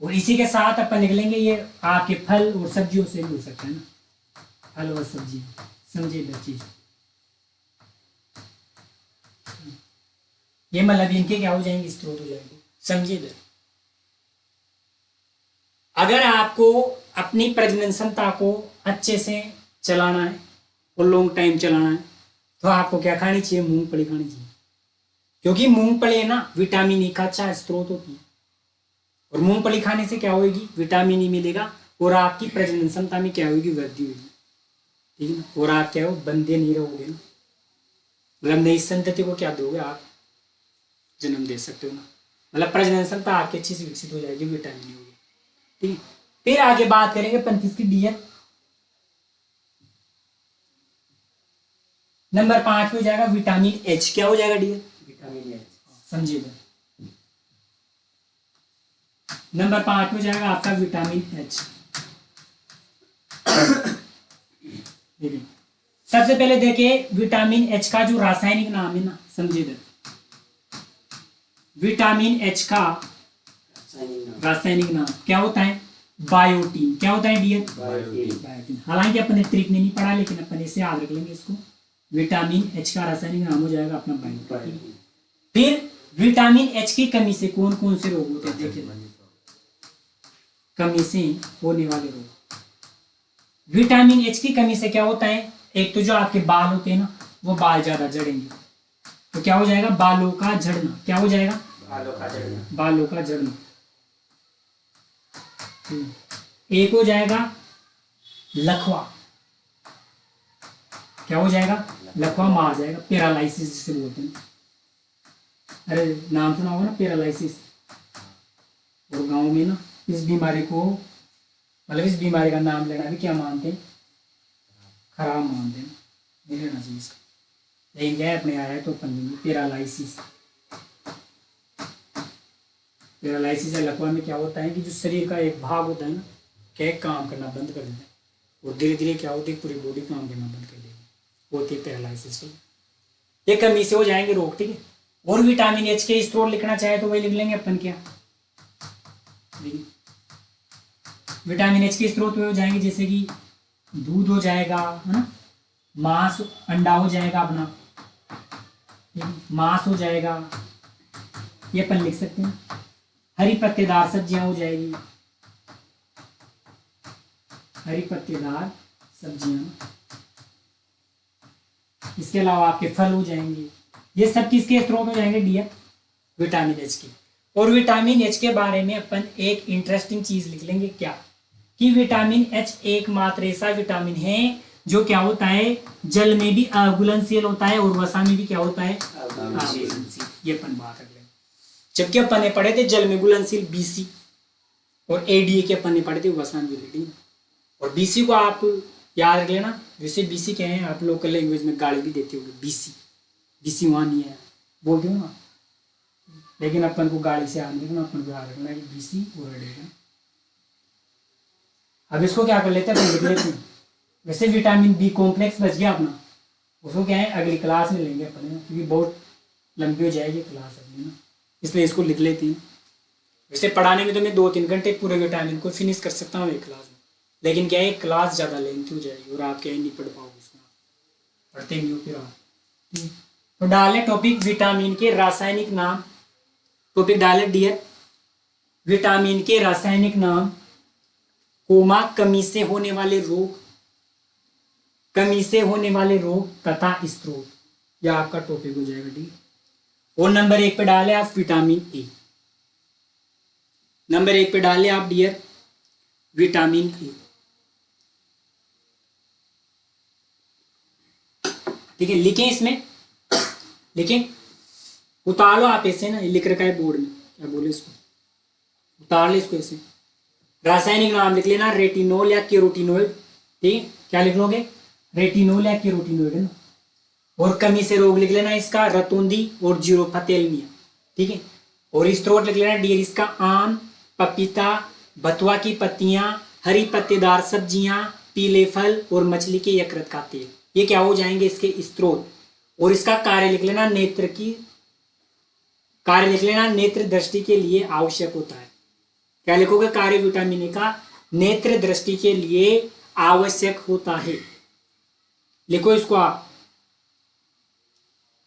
और इसी के साथ अपन लिख लेंगे, ये आपके फल और सब्जियों से मिल सकता है ना, फल और सब्जी, समझिए बच्ची। ये मतलब इनके क्या हो जाएंगे, स्रोत हो जाएंगे, समझिए इधर। अगर आपको अपनी प्रजनन क्षमता को अच्छे से चलाना है और लॉन्ग टाइम चलाना है तो आपको क्या खानी चाहिए, मूंगफली खानी चाहिए। क्योंकि मूंगफली है ना विटामिन ई का अच्छा स्रोत होती है, और मूंगफली खाने से क्या होगी, विटामिन ई मिलेगा और आपकी प्रजनन क्षमता में क्या होगी, वृद्धि होगी, ठीक है ना। और आप क्या हो, बंदे नहीं रहोगे ना, मतलब नई संतति को क्या दोगे, आप जन्म दे सकते हो ना, मतलब प्रजनन क्षमता आपकी अच्छी से विकसित हो जाएगी, विटामिन ई होगी, ठीक है। फिर आगे बात करेंगे 35 की डियर। नंबर 5 में हो जाएगा विटामिन एच। क्या हो जाएगा डियर, विटामिन एच। समझिए नंबर 5 में जाएगा आपका विटामिन एच। सबसे पहले देखिए विटामिन एच का जो रासायनिक नाम है ना, समझिए विटामिन एच का रासायनिक नाम क्या होता है, बायोटीन। क्या होता है डियर, बायोटीन। हालांकि अपने ट्रिक में नहीं पढ़ा, लेकिन अपन इसे याद रख लेंगे इसको। विटामिन एच का रासायनिक नाम हो जाएगा अपना बायोटीन। फिर विटामिन एच की कमी से कौन कौन से रोग होते हैं, देखिए कमी से होने वाले रोग। विटामिन एच की कमी से क्या होता है, एक तो जो आपके बाल होते हैं ना, वो बाल ज्यादा झड़ेंगे, तो क्या हो जाएगा, बालों का झड़ना। क्या हो जाएगा, बालों का झड़ना। बालों का झड़ना। एक हो जाएगा लकवा। क्या हो जाएगा, लकवा मार जाएगा, पैरालाइसिस जिसे बोलते हैं। अरे नाम सुना होगा ना पैरालाइसिस। और गांव में ना इस बीमारी को, मतलब इस बीमारी का नाम लेना भी क्या मानते हैं, खराब मानते हैं, नहीं लेना चाहिए इसका। लेकिन क्या है, अपने आया है तो अपन पैरालाइसिस। पैरालाइसिस या लकवा में क्या होता है कि जो शरीर का एक भाग होता है ना, क्या काम करना बंद कर देता है, और धीरे धीरे क्या होती है, पूरी बॉडी काम करना बंद कर देगी, होती है पैरालाइसिस। ये कमी से हो जाएंगे रोग, ठीक है। और विटामिन एच के स्रोत लिखना चाहे तो वही लिख लेंगे अपन, क्या विटामिन एच के स्रोत में हो जाएंगे, जैसे कि दूध हो जाएगा, है ना, मांस, अंडा हो जाएगा अपना, मांस हो जाएगा, ये अपन लिख सकते हैं। हरी पत्तेदार सब्जियां हो जाएगी, हरी पत्तेदार सब्जियां। इसके अलावा आपके फल हो जाएंगे। ये सब किसके स्रोत हो जाएंगे डियर, विटामिन एच के। और विटामिन एच के बारे में अपन एक इंटरेस्टिंग चीज लिख लेंगे, क्या कि विटामिन एच एकमात्र ऐसा विटामिन है जो क्या होता है, जल में भी अघुलनशील होता है और वसा में भी क्या होता है, अघुलनशील। ये अपन बात कर लेंगे। जबकि अपन ने पढ़े थे जल में घुलनशील बीसी, और एडीए के अपन ने पढ़े थे वसा में। और बीसी को आप याद रख लेना, वैसे बीसी क्या है, आप लोकल लैंग्वेज में गाली भी देते होंगे, बीसी, बीसी वहां नहीं है बोलते हो ना, लेकिन अपन को गाड़ी से याद रखना, अपन को याद रखना कि बीसी और एडीए। अब इसको क्या कर लेते हैं, लिख लेते हैं। वैसे विटामिन बी कॉम्प्लेक्स बच गया अपना, उसको क्या है अगली क्लास में लेंगे अपन, क्योंकि बहुत लंबी हो जाएगी क्लास अपनी ना, इसलिए इसको लिख लेते हैं। वैसे पढ़ाने में तो मैं 2-3 घंटे पूरे विटामिन को फिनिश कर सकता हूँ एक क्लास में, लेकिन क्या है क्लास ज़्यादा लेंथी हो जाएगी और आप क्या नहीं पढ़ पाओगे उसमें, पढ़ते नहीं हो फिर आप। तो डालें टॉपिक विटामिन के रासायनिक नाम। टॉपिक डाले डियर विटामिन के रासायनिक नाम, कोमा कमी से होने वाले रोग, कमी से होने वाले रोग तथा स्रोत, यह आपका टॉपिक हो जाएगा, ठीक। और नंबर 1 पे डाले आप विटामिन ए। नंबर 1 पे डाले आप डियर विटामिन ए, ठीक है। लिखें इसमें, लिखें, उतार लो आप ऐसे ना, लिख रखा है बोर्ड में, क्या बोले इसको, उतार ले इसको ऐसे। रासायनिक नाम लिख लेना, रेटिनोल या कैरोटिनोइड, ठीक है। क्या लिख लोगे, रेटिनोल या कैरोटिनोइड, है ना। और कमी से रोग लिख लेना इसका, रतौंधी और जीरोफथेल्मिया, ठीक है। और स्रोत लिख लेना डियर इसका, आम, पपीता, बथुआ की पत्तियां, हरी पत्तेदार सब्जियां, पीले फल और मछली के यकृत का तेल, ये क्या हो जाएंगे इसके स्रोत। और इसका कार्य लिख लेना, नेत्र की, कार्य लिख लेना नेत्र दृष्टि के लिए आवश्यक होता है। क्या लिखोगे, कार्य विटामिन ए का नेत्र दृष्टि के लिए आवश्यक होता है, लिखो इसको आप।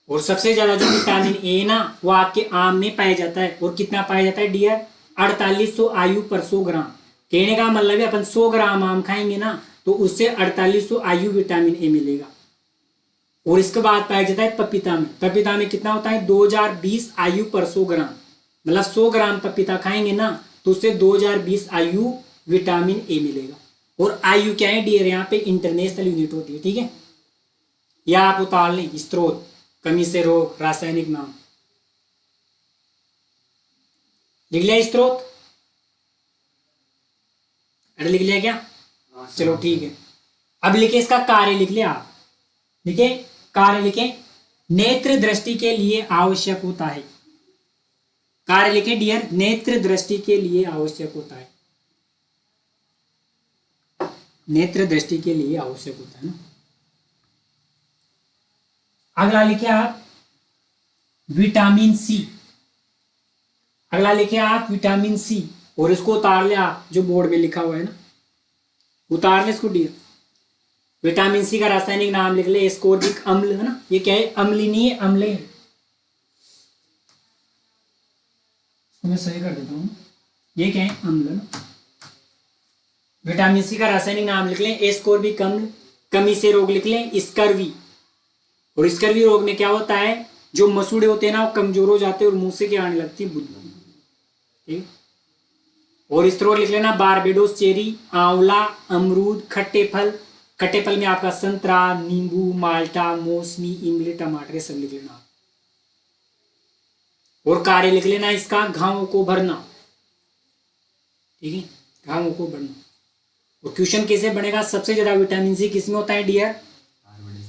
और सबसे ज्यादा जो विटामिन ए ना वो आपके आम में पाया जाता है, और कितना पाया जाता है डियर, 4800 आयु पर 100 ग्राम। कहने का मतलब है अपन 100 ग्राम आम खाएंगे ना तो उससे 4800 IU विटामिन ए मिलेगा। और इसके बाद पाया जाता है पपीता में कितना होता है 2020 IU पर 100 ग्राम, मतलब 100 ग्राम पपीता खाएंगे ना तो उससे 2020 IU विटामिन ए मिलेगा। और IU क्या है डियर, यहाँ पे इंटरनेशनल यूनिट होती है, ठीक है। या आप उतार लें स्रोत, कमी से रोग, रासायनिक नाम, लिख लिया स्रोत, अरे लिख लिया क्या? हाँ, सर। चलो ठीक है। अब लिखे इसका कार्य, लिख लिया आप, लिखे कार्य, लिखे नेत्र दृष्टि के लिए आवश्यक होता है। कार्य लिखे डियर, नेत्र दृष्टि के लिए आवश्यक होता है, नेत्र दृष्टि के लिए आवश्यक होता है ना। अगला लिखे आप विटामिन सी, अगला लिखे आप विटामिन सी, और इसको उतार ले आप, जो बोर्ड में लिखा हुआ है ना, उतार ले इसको डियर। विटामिन सी का रासायनिक नाम लिख ले, एस्कोर्बिक अम्ल है ना, ये क्या है, अम्लीय नहीं है, अम्ल है। मैं सही कर देता हूँ, ये क्या है, अम्ल ना। विटामिन सी का रासायनिक नाम लिख लें एस्कोर्बिक अम्ल। कमी से रोग लिख लें स्कर्वी, और स्कर्वी रोग में क्या होता है, जो मसूड़े होते हैं ना वो कमजोर हो जाते हैं और मुंह से क्या आने लगती है, बुदबू, ठीक। और स्त्रोत लिख लेना बारबेडोस चेरी, आंवला, अमरूद, खट्टे फल में आपका संतरा, नींबू, माल्टा, मौसमी, इमली, टमाटर, सब लिख लेना। और कार्य लिख लेना इसका घावों को भरना, ठीक है, घावों को भरना। और क्वेश्चन कैसे बनेगा, सबसे ज्यादा विटामिन सी किसमें होता है डियर,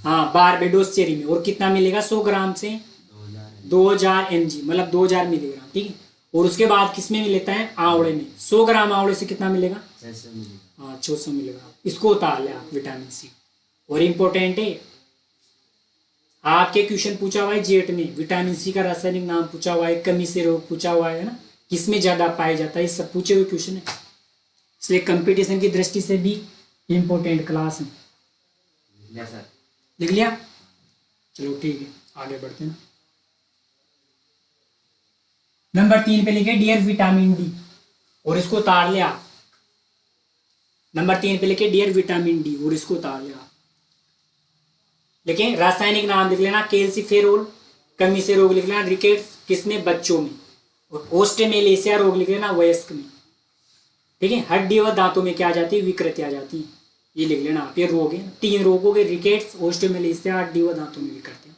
हाँ बारबेडोस चेरी में। और कितना मिलेगा 100 ग्राम से 2000 mg, मतलब 2000 मिलीग्राम, ठीक है। और उसके बाद किसमें मिलता है, आंवले में। 100 ग्राम आंवले से कितना मिलेगा, 600 मिलीग्राम। इसको उतार ले आप विटामिन सी। और इंपॉर्टेंट है, आपके क्वेश्चन पूछा हुआ है जेट में, विटामिन सी का रासायनिक नाम पूछा हुआ है, कमी से रोग पूछा हुआ है ना, किसमें ज्यादा पाया जाता है, सब पूछे हुए क्वेश्चन है। इसलिए कंपटीशन की दृष्टि से भी इंपॉर्टेंट क्लास है। लिख लिया, चलो ठीक है, आगे बढ़ते हैं। नंबर 3 पे लिखे डियर विटामिन डी, और इसको उतार ले आप। नंबर 3 पे लिखे डियर विटामिन डी, और इसको उतार ले आप। लिखें रासायनिक नाम लिख लेना कैल्सीफेरोल, कमी से रोग लिख लेना रिकेट्स, किसमें, बच्चों में। और ओस्टेमेलेसिया रोग लिख लेना वयस्क में, ठीक है। हड्डी व दांतों में क्या आ जाती है, विकृति आ जाती है, ये लिख लेना आप। ये रोग है, 3 रोगों के, रिकेट्स, ओस्टेमेलेसिया, हड्डी व दांतों में विकृति।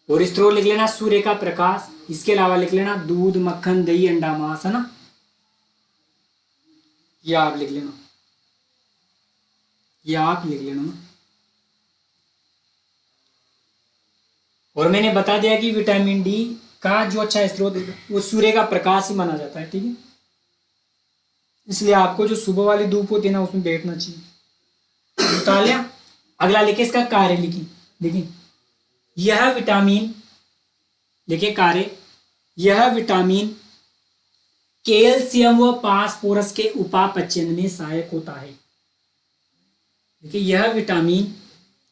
और स्त्रोत लिख लेना सूर्य का प्रकाश। इसके अलावा लिख लेना दूध, मक्खन, दही, अंडा, मांस, है ना, ये आप लिख लेना, ये आप लिख लेना ना। और मैंने बता दिया कि विटामिन डी का जो अच्छा स्रोत वो सूर्य का प्रकाश ही माना जाता है, ठीक है। इसलिए आपको जो सुबह वाली धूप होती है ना उसमें बैठना चाहिए। बता लिया। अगला लिखे इसका कार्य, लिखिए यह विटामिन, लिखे कार्य, यह विटामिन कैल्शियम व फास्फोरस के उपापचयन में सहायक होता है। देखिए यह विटामिन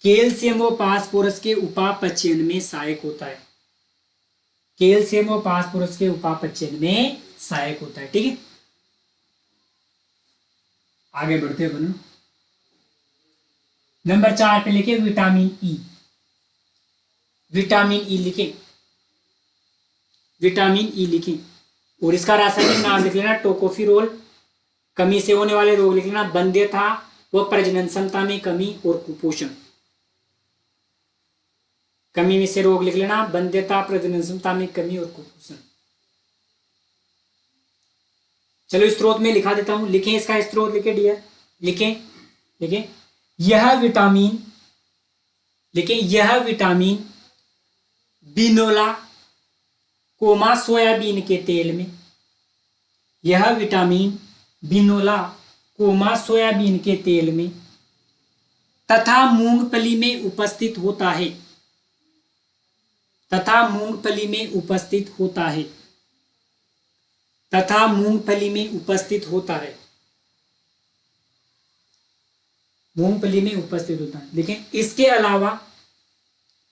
कैल्शियम व फास्फोरस के उपापचयन में सहायक होता है, कैल्शियम व फास्फोरस के उपापचयन में सहायक होता है, ठीक है। आगे बढ़ते हैं बनो। नंबर 4 पे लिखे विटामिन ई, विटामिन ई लिखें, विटामिन ई लिखें। और इसका रासायनिक नाम लिख लेना टोकोफिरोल। कमी से होने वाले रोग लिख लेना बंध्यता व प्रजनन क्षमता में कमी और कुपोषण। कमी में से रोग लिख लेना बंध्यता, प्रजनन क्षमता में कमी और कुपोषण। चलो स्रोत में लिखा देता हूं, लिखें इसका स्रोत, लिखे डियर, लिखें यह विटामिन, लिखें यह विटामिन बिनोला कोमा सोयाबीन के तेल में, यह विटामिन बिनोला कोमा सोयाबीन के तेल में तथा मूंगफली में उपस्थित होता है, तथा मूंगफली में उपस्थित होता है, तथा मूंगफली में उपस्थित होता है, मूंगफली में उपस्थित होता है। लेकिन इसके अलावा,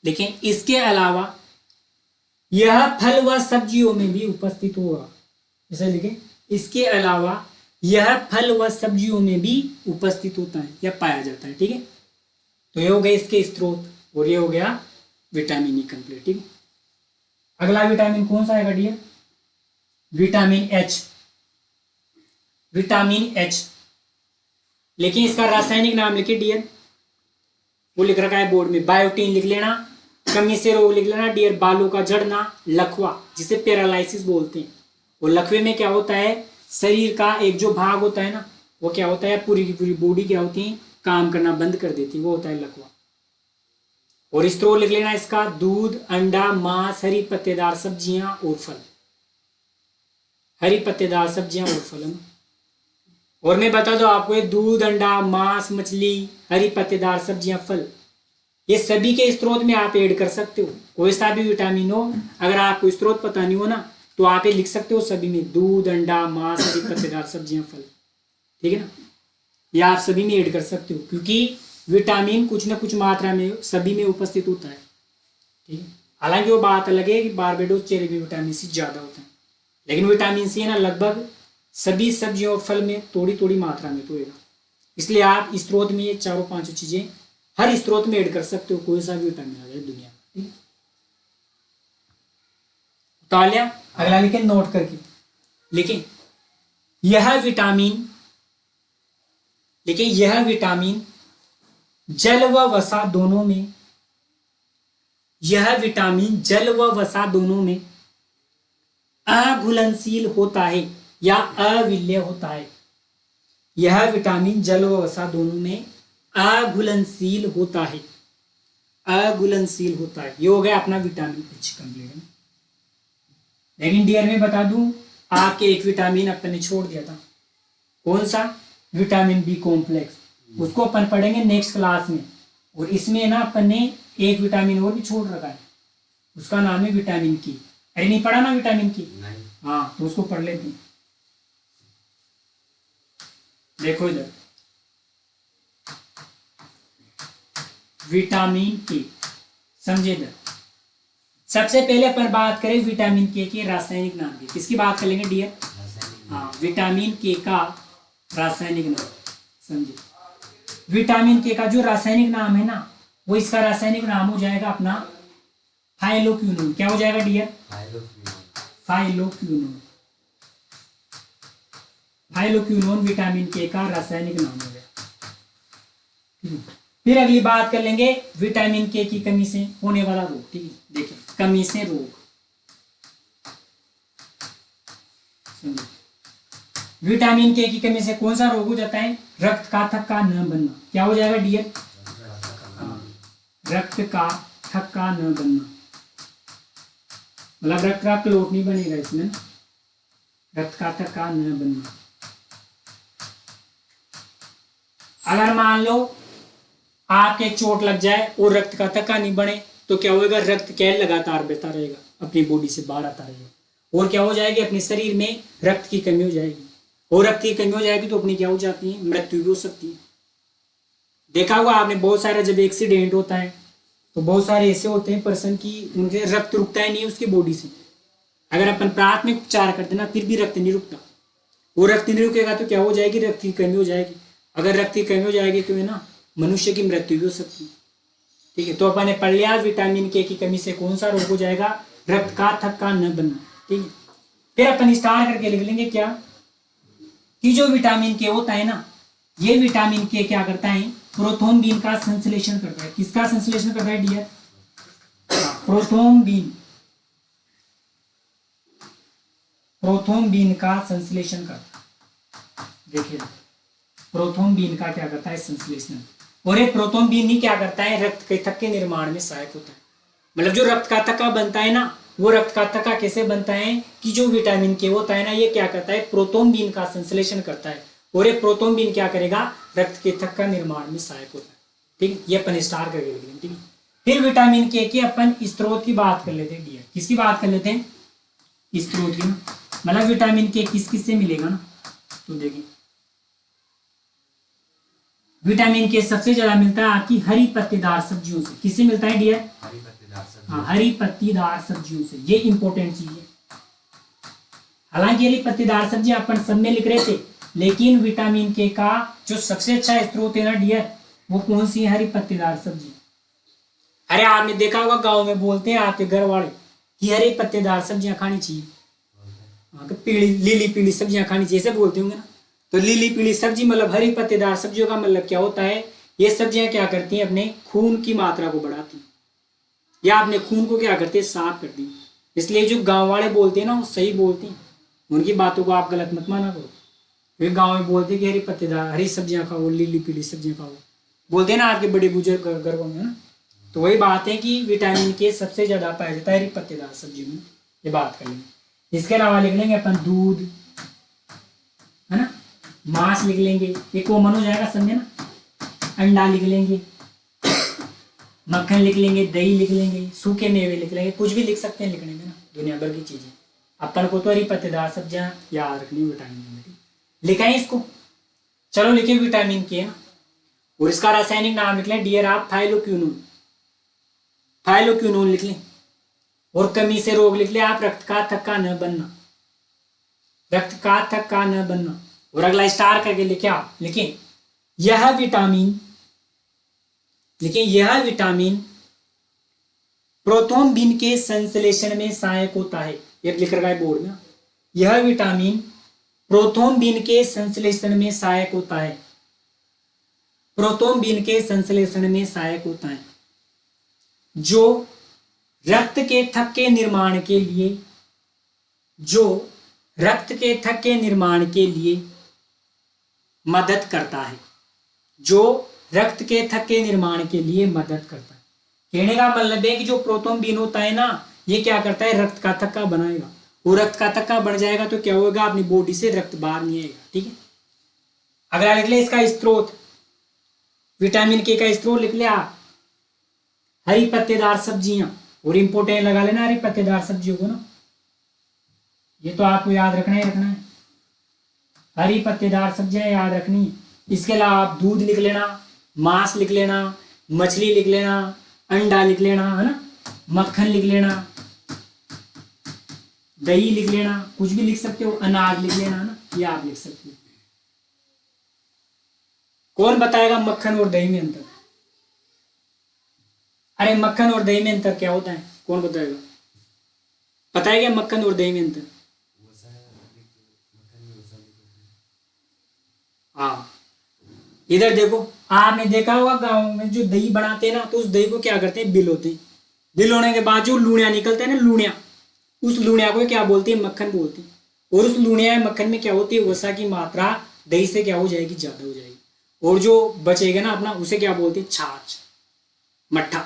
लेकिन इसके अलावा यह फल व सब्जियों में भी उपस्थित होगा। जैसे लिखें इसके अलावा यह फल व सब्जियों में भी उपस्थित होता है या पाया जाता है। ठीक है, तो ये हो गए इसके स्रोत और ये हो गया विटामिन ई कंप्लीट। ठीक है, अगला विटामिन कौन सा आएगा dear? Vitamin H. Vitamin H, लेकिन इसका रासायनिक नाम लिखिए डियर, वो लिख रखा है बोर्ड में, बायोटीन लिख लेना, कमी से रोग लिख लेना डियर, बालों का झड़ना, लकवा जिसे पैरालाइसिस बोलते हैं। और लकवे में क्या होता है, शरीर का एक जो भाग होता है ना, वो क्या होता है, पूरी की पूरी बॉडी क्या होती है, काम करना बंद कर देती है, वो होता है लकवा। और स्त्रोत लिख लेना इसका, दूध, अंडा, मांस, हरी पत्तेदार सब्जियां और फल। हरी पत्तेदार सब्जियां और फल है ना। और मैं बता दूं आपको, ये दूध, अंडा, मांस, मछली, हरी पत्तेदार सब्जियां, फल, ये सभी के स्रोत में आप ऐड कर सकते हो। कोई सा भी विटामिन हो, अगर आपको स्रोत पता नहीं हो ना, तो आप ये लिख सकते हो सभी में, दूध, अंडा, मांस, हरी पत्तेदार सब्जियां, फल। ठीक है ना, ये आप सभी में ऐड कर सकते हो, क्योंकि विटामिन कुछ ना कुछ मात्रा में सभी में उपस्थित होता है। ठीक है, हालांकि वो बात अलग है कि बारबेडोस चेरी में विटामिन सी ज्यादा होता है, लेकिन विटामिन सी है ना लगभग सभी सब्जियों और फल में थोड़ी थोड़ी मात्रा में तो होगा। इसलिए आप स्रोत में ये चारों पांचों चीजें हर स्रोत में ऐड कर सकते हो, कोई सा भी विटामिन आ जाए दुनिया में। ठीक, तो लिया, अगला लिखें नोट करके लिखें, यह विटामिन, लेकिन यह विटामिन जल व वसा दोनों में, यह विटामिन जल व वसा दोनों में अघुलनशील होता है या अविलेय होता है। यह विटामिन जल व वसा दोनों में अघुलनशील होता है, अघुलनशील होता है। ये हो गया अपना विटामिन एच कंप्लीट है। लेकिन डियर में बता दूं, आपके एक विटामिन अपन ने छोड़ दिया था, कौन सा? Vitamin B complex. उसको अपन पढ़ेंगे नेक्स्ट क्लास में। और इसमें ना अपन ने एक विटामिन और भी छोड़ रखा है, उसका नाम है विटामिन की। अरे नहीं पढ़ा ना विटामिन की? हाँ, तो उसको पढ़ लेते हैं। देखो इधर, विटामिन के, समझे इधर। सबसे पहले अपन बात करें विटामिन के रासायनिक नाम की। किसकी बात करेंगे डियर? हाँ, विटामिन के का रासायनिक नाम समझे। विटामिन के का जो रासायनिक नाम है ना, वो इसका रासायनिक नाम हो जाएगा अपना फाइलोक्विनोन। क्या हो जाएगा डियर? फाइलोक्विनोन। फाइलोक्विनोन विटामिन के का रासायनिक नाम हो गया। फिर अगली बात कर लेंगे विटामिन के की कमी से होने वाला रोग। ठीक है, देखिए कमी से रोग। विटामिन के की कमी से कौन सा रोग हो जाता है? रक्त का थक्का न बनना। क्या हो जाएगा डियर? रक्त का थक्का न बनना, मतलब रक्त का क्लोट नहीं बनेगा इसमें, रक्त का थक्का न बनना। अगर मान लो आपके चोट लग जाए और रक्त का थक्का नहीं बने, तो क्या होगा? रक्त क्या लगातार बहता रहेगा, अपनी बॉडी से बाहर आता रहेगा, और क्या हो जाएगी? अपने शरीर में रक्त की कमी हो जाएगी, और रक्त की कमी हो जाएगी तो अपनी क्या हो जाती है? मृत्यु भी हो सकती है। देखा होगा आपने, बहुत सारा जब एक्सीडेंट होता है तो बहुत सारे ऐसे होते हैं पर्सन की उनके रक्त रुकता ही नहीं उसकी बॉडी से। अगर अपन प्राथमिक उपचार करते ना, फिर भी रक्त नहीं रुकता, वो रक्त नहीं रुकेगा तो क्या हो जाएगी? रक्त की कमी हो जाएगी। अगर रक्त की कमी हो जाएगी तो है ना मनुष्य की मृत्यु भी हो सकती है। ठीक है, तो अपन ने पढ़ लिया विटामिन के की कमी से कौन सा रोग हो जाएगा? रक्त का थक्का न बनना। ठीक है, फिर अपन स्टार्ट करके लिख लेंगे क्या कि जो विटामिन के होता है ना, ये विटामिन के क्या करता है? प्रोथोम्बिन का संश्लेषण करता है। किसका संश्लेषण करता है डियर? प्रोथोम्बिन। प्रोथोम्बिन का संश्लेषण करता है। देखिए प्रोथोम्बिन का क्या करता है? संश्लेषण। और ये प्रोथोम्बिन ही क्या करता है? रक्त के थक्के निर्माण में सहायक होता है। मतलब जो रक्त का थक्का बनता है ना, वो रक्त का थक्का कैसे बनता है कि जो विटामिन के होता है ना, ये क्या करता है? प्रोथोम्बिन का संश्लेषण करता है, और ये प्रोथोम्बिन क्या करेगा? रक्त के थक्का निर्माण में सहायक होता है। ठीक है, ये अपन स्टार करके लिख लेंगे। ठीक है, फिर विटामिन के अपन स्त्रोत की बात कर लेते हैं डियर। किसकी बात कर लेते हैं? स्त्रोत की। मतलब विटामिन के किस किस से मिलेगा ना, तो देखिए विटामिन के सबसे ज्यादा मिलता है आपकी हरी पत्तेदार सब्जियों से। किससे मिलता है डियर? हाँ, हरी पत्तीदार सब्जियों से। ये इंपॉर्टेंट चीज है। हालांकि हरी पत्तीदार सब्जी अपन सब में लिख रहे थे, लेकिन विटामिन के का जो सबसे अच्छा स्रोत है ना डियर, वो कौन सी है? हरी पत्तेदार सब्जी। अरे आपने देखा होगा गांव में बोलते हैं आपके घर वाले कि हरी पत्तेदार सब्जियां खानी चाहिए, हाँ, पीली लीली पीली सब्जियां खानी चाहिए, ऐसे बोलते होंगे ना। तो लीली पीली सब्जी मतलब हरी पत्तेदार सब्जियों का मतलब क्या होता है? ये सब्जियां क्या करती हैं? अपने खून की मात्रा को बढ़ाती हैं या अपने खून को क्या करती है? साफ करती हैं। इसलिए जो गांव वाले बोलते हैं ना वो सही बोलते हैं, उनकी बातों को आप गलत मत माना करो। वे गांव में बोलते हैं कि हरी पत्तेदार हरी सब्जियां खाओ, लीली पीली सब्जियां खाओ, बोलते हैं ना आज के बड़े बुजुर्ग घरों में, है ना। तो वही बात है कि विटामिन के सबसे ज्यादा पाया जाता है हरी पत्तेदार सब्जियों में, ये बात कर लेंगे। इसके अलावा लिख लेंगे अपन दूध, है ना, मांस लिख लेंगे, ये कॉमन हो जाएगा, समझे ना। अंडा लिख लेंगे, मक्खन लिख लेंगे, दही लिख लेंगे, सूखे मेवे लिख लेंगे, कुछ भी लिख सकते हैं लिखने में ना, दुनिया भर की चीजें। अपन को तो हरी पत्तेदार सब्जियां याद रखनी विटामिन में, लिखा है इसको। चलो लिखिए विटामिन के ना, और इसका रासायनिक नाम लिख लें डियर आप, थाइलोक्विनोन। थाइलोक्विनोन लिख लें। और कमी से रोग लिख लें आप, रक्त का थक्का न बनना, रक्त का थक्का न बनना। और अगला स्टार करके लिखे आप, लिखें यह विटामिन, लिखें यह विटामिन प्रोथ्रोम्बिन के संश्लेषण में सहायक होता है। ये लिख रखा है बोर्ड में, यह विटामिन प्रोथ्रोम्बिन के संश्लेषण में सहायक होता है, प्रोथ्रोम्बिन के संश्लेषण में सहायक होता है, जो रक्त के थक्के निर्माण के लिए, जो रक्त के थक्के निर्माण के लिए मदद करता है, जो रक्त के थक्के निर्माण के लिए मदद करता है। कहने का मतलब है कि जो प्रोथ्रोम्बिन होता है ना, ये क्या करता है? रक्त का थक्का बनाएगा, और रक्त का थक्का बढ़ जाएगा तो क्या होगा? अपनी बॉडी से रक्त बाहर नहीं आएगा, ठीक है। अगला लिख ले इसका स्रोत, विटामिन के का स्रोत लिख ले आप, हरी पत्तेदार सब्जियां, और इंपोर्टेंट लगा लेना हरी पत्तेदार सब्जियों को ना, ये तो आपको याद रखना ही रखना है, हरी पत्तेदार सब्जियां याद रखनी है। इसके अलावा आप दूध लिख लेना, मांस लिख लेना, मछली लिख लेना, अंडा लिख लेना, है ना, मक्खन लिख लेना, दही लिख लेना, कुछ भी लिख सकते हो, अनाज लिख लेना, है ना, ये आप लिख सकते हो। कौन बताएगा मक्खन और दही में अंतर? अरे मक्खन और दही में अंतर क्या होता है, कौन बताएगा? पता है क्या मक्खन और दही में अंतर? हाँ, इधर देखो, आपने देखा होगा गांव में जो दही बनाते हैं ना, तो उस दही को क्या करते हैं? बिलोते हैं। बिल होने के बाद जो लूणिया निकलता है ना, लूणिया, उस लूणिया को क्या बोलते हैं? मक्खन बोलते हैं। और उस लूणिया मक्खन में क्या होती है? वसा की मात्रा दही से क्या हो जाएगी? ज्यादा हो जाएगी। और जो बचेगा ना अपना, उसे क्या बोलते हैं? छाछ, मट्ठा।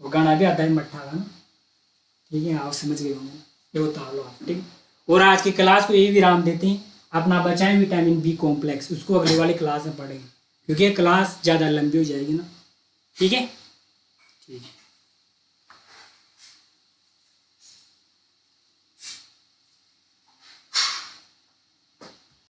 वो गाना भी आता है मट्ठा का ना, ठीक है, आप समझ गए होंगे, ये बता लो आप, ठीक है। और आज की क्लास को यही विराम देते हैं, अपना बचाएं विटामिन बी कॉम्प्लेक्स, उसको अगले वाली क्लास में पढ़ेंगे, क्योंकि ये क्लास ज़्यादा लंबी हो जाएगी ना, ठीक है, ठीक है।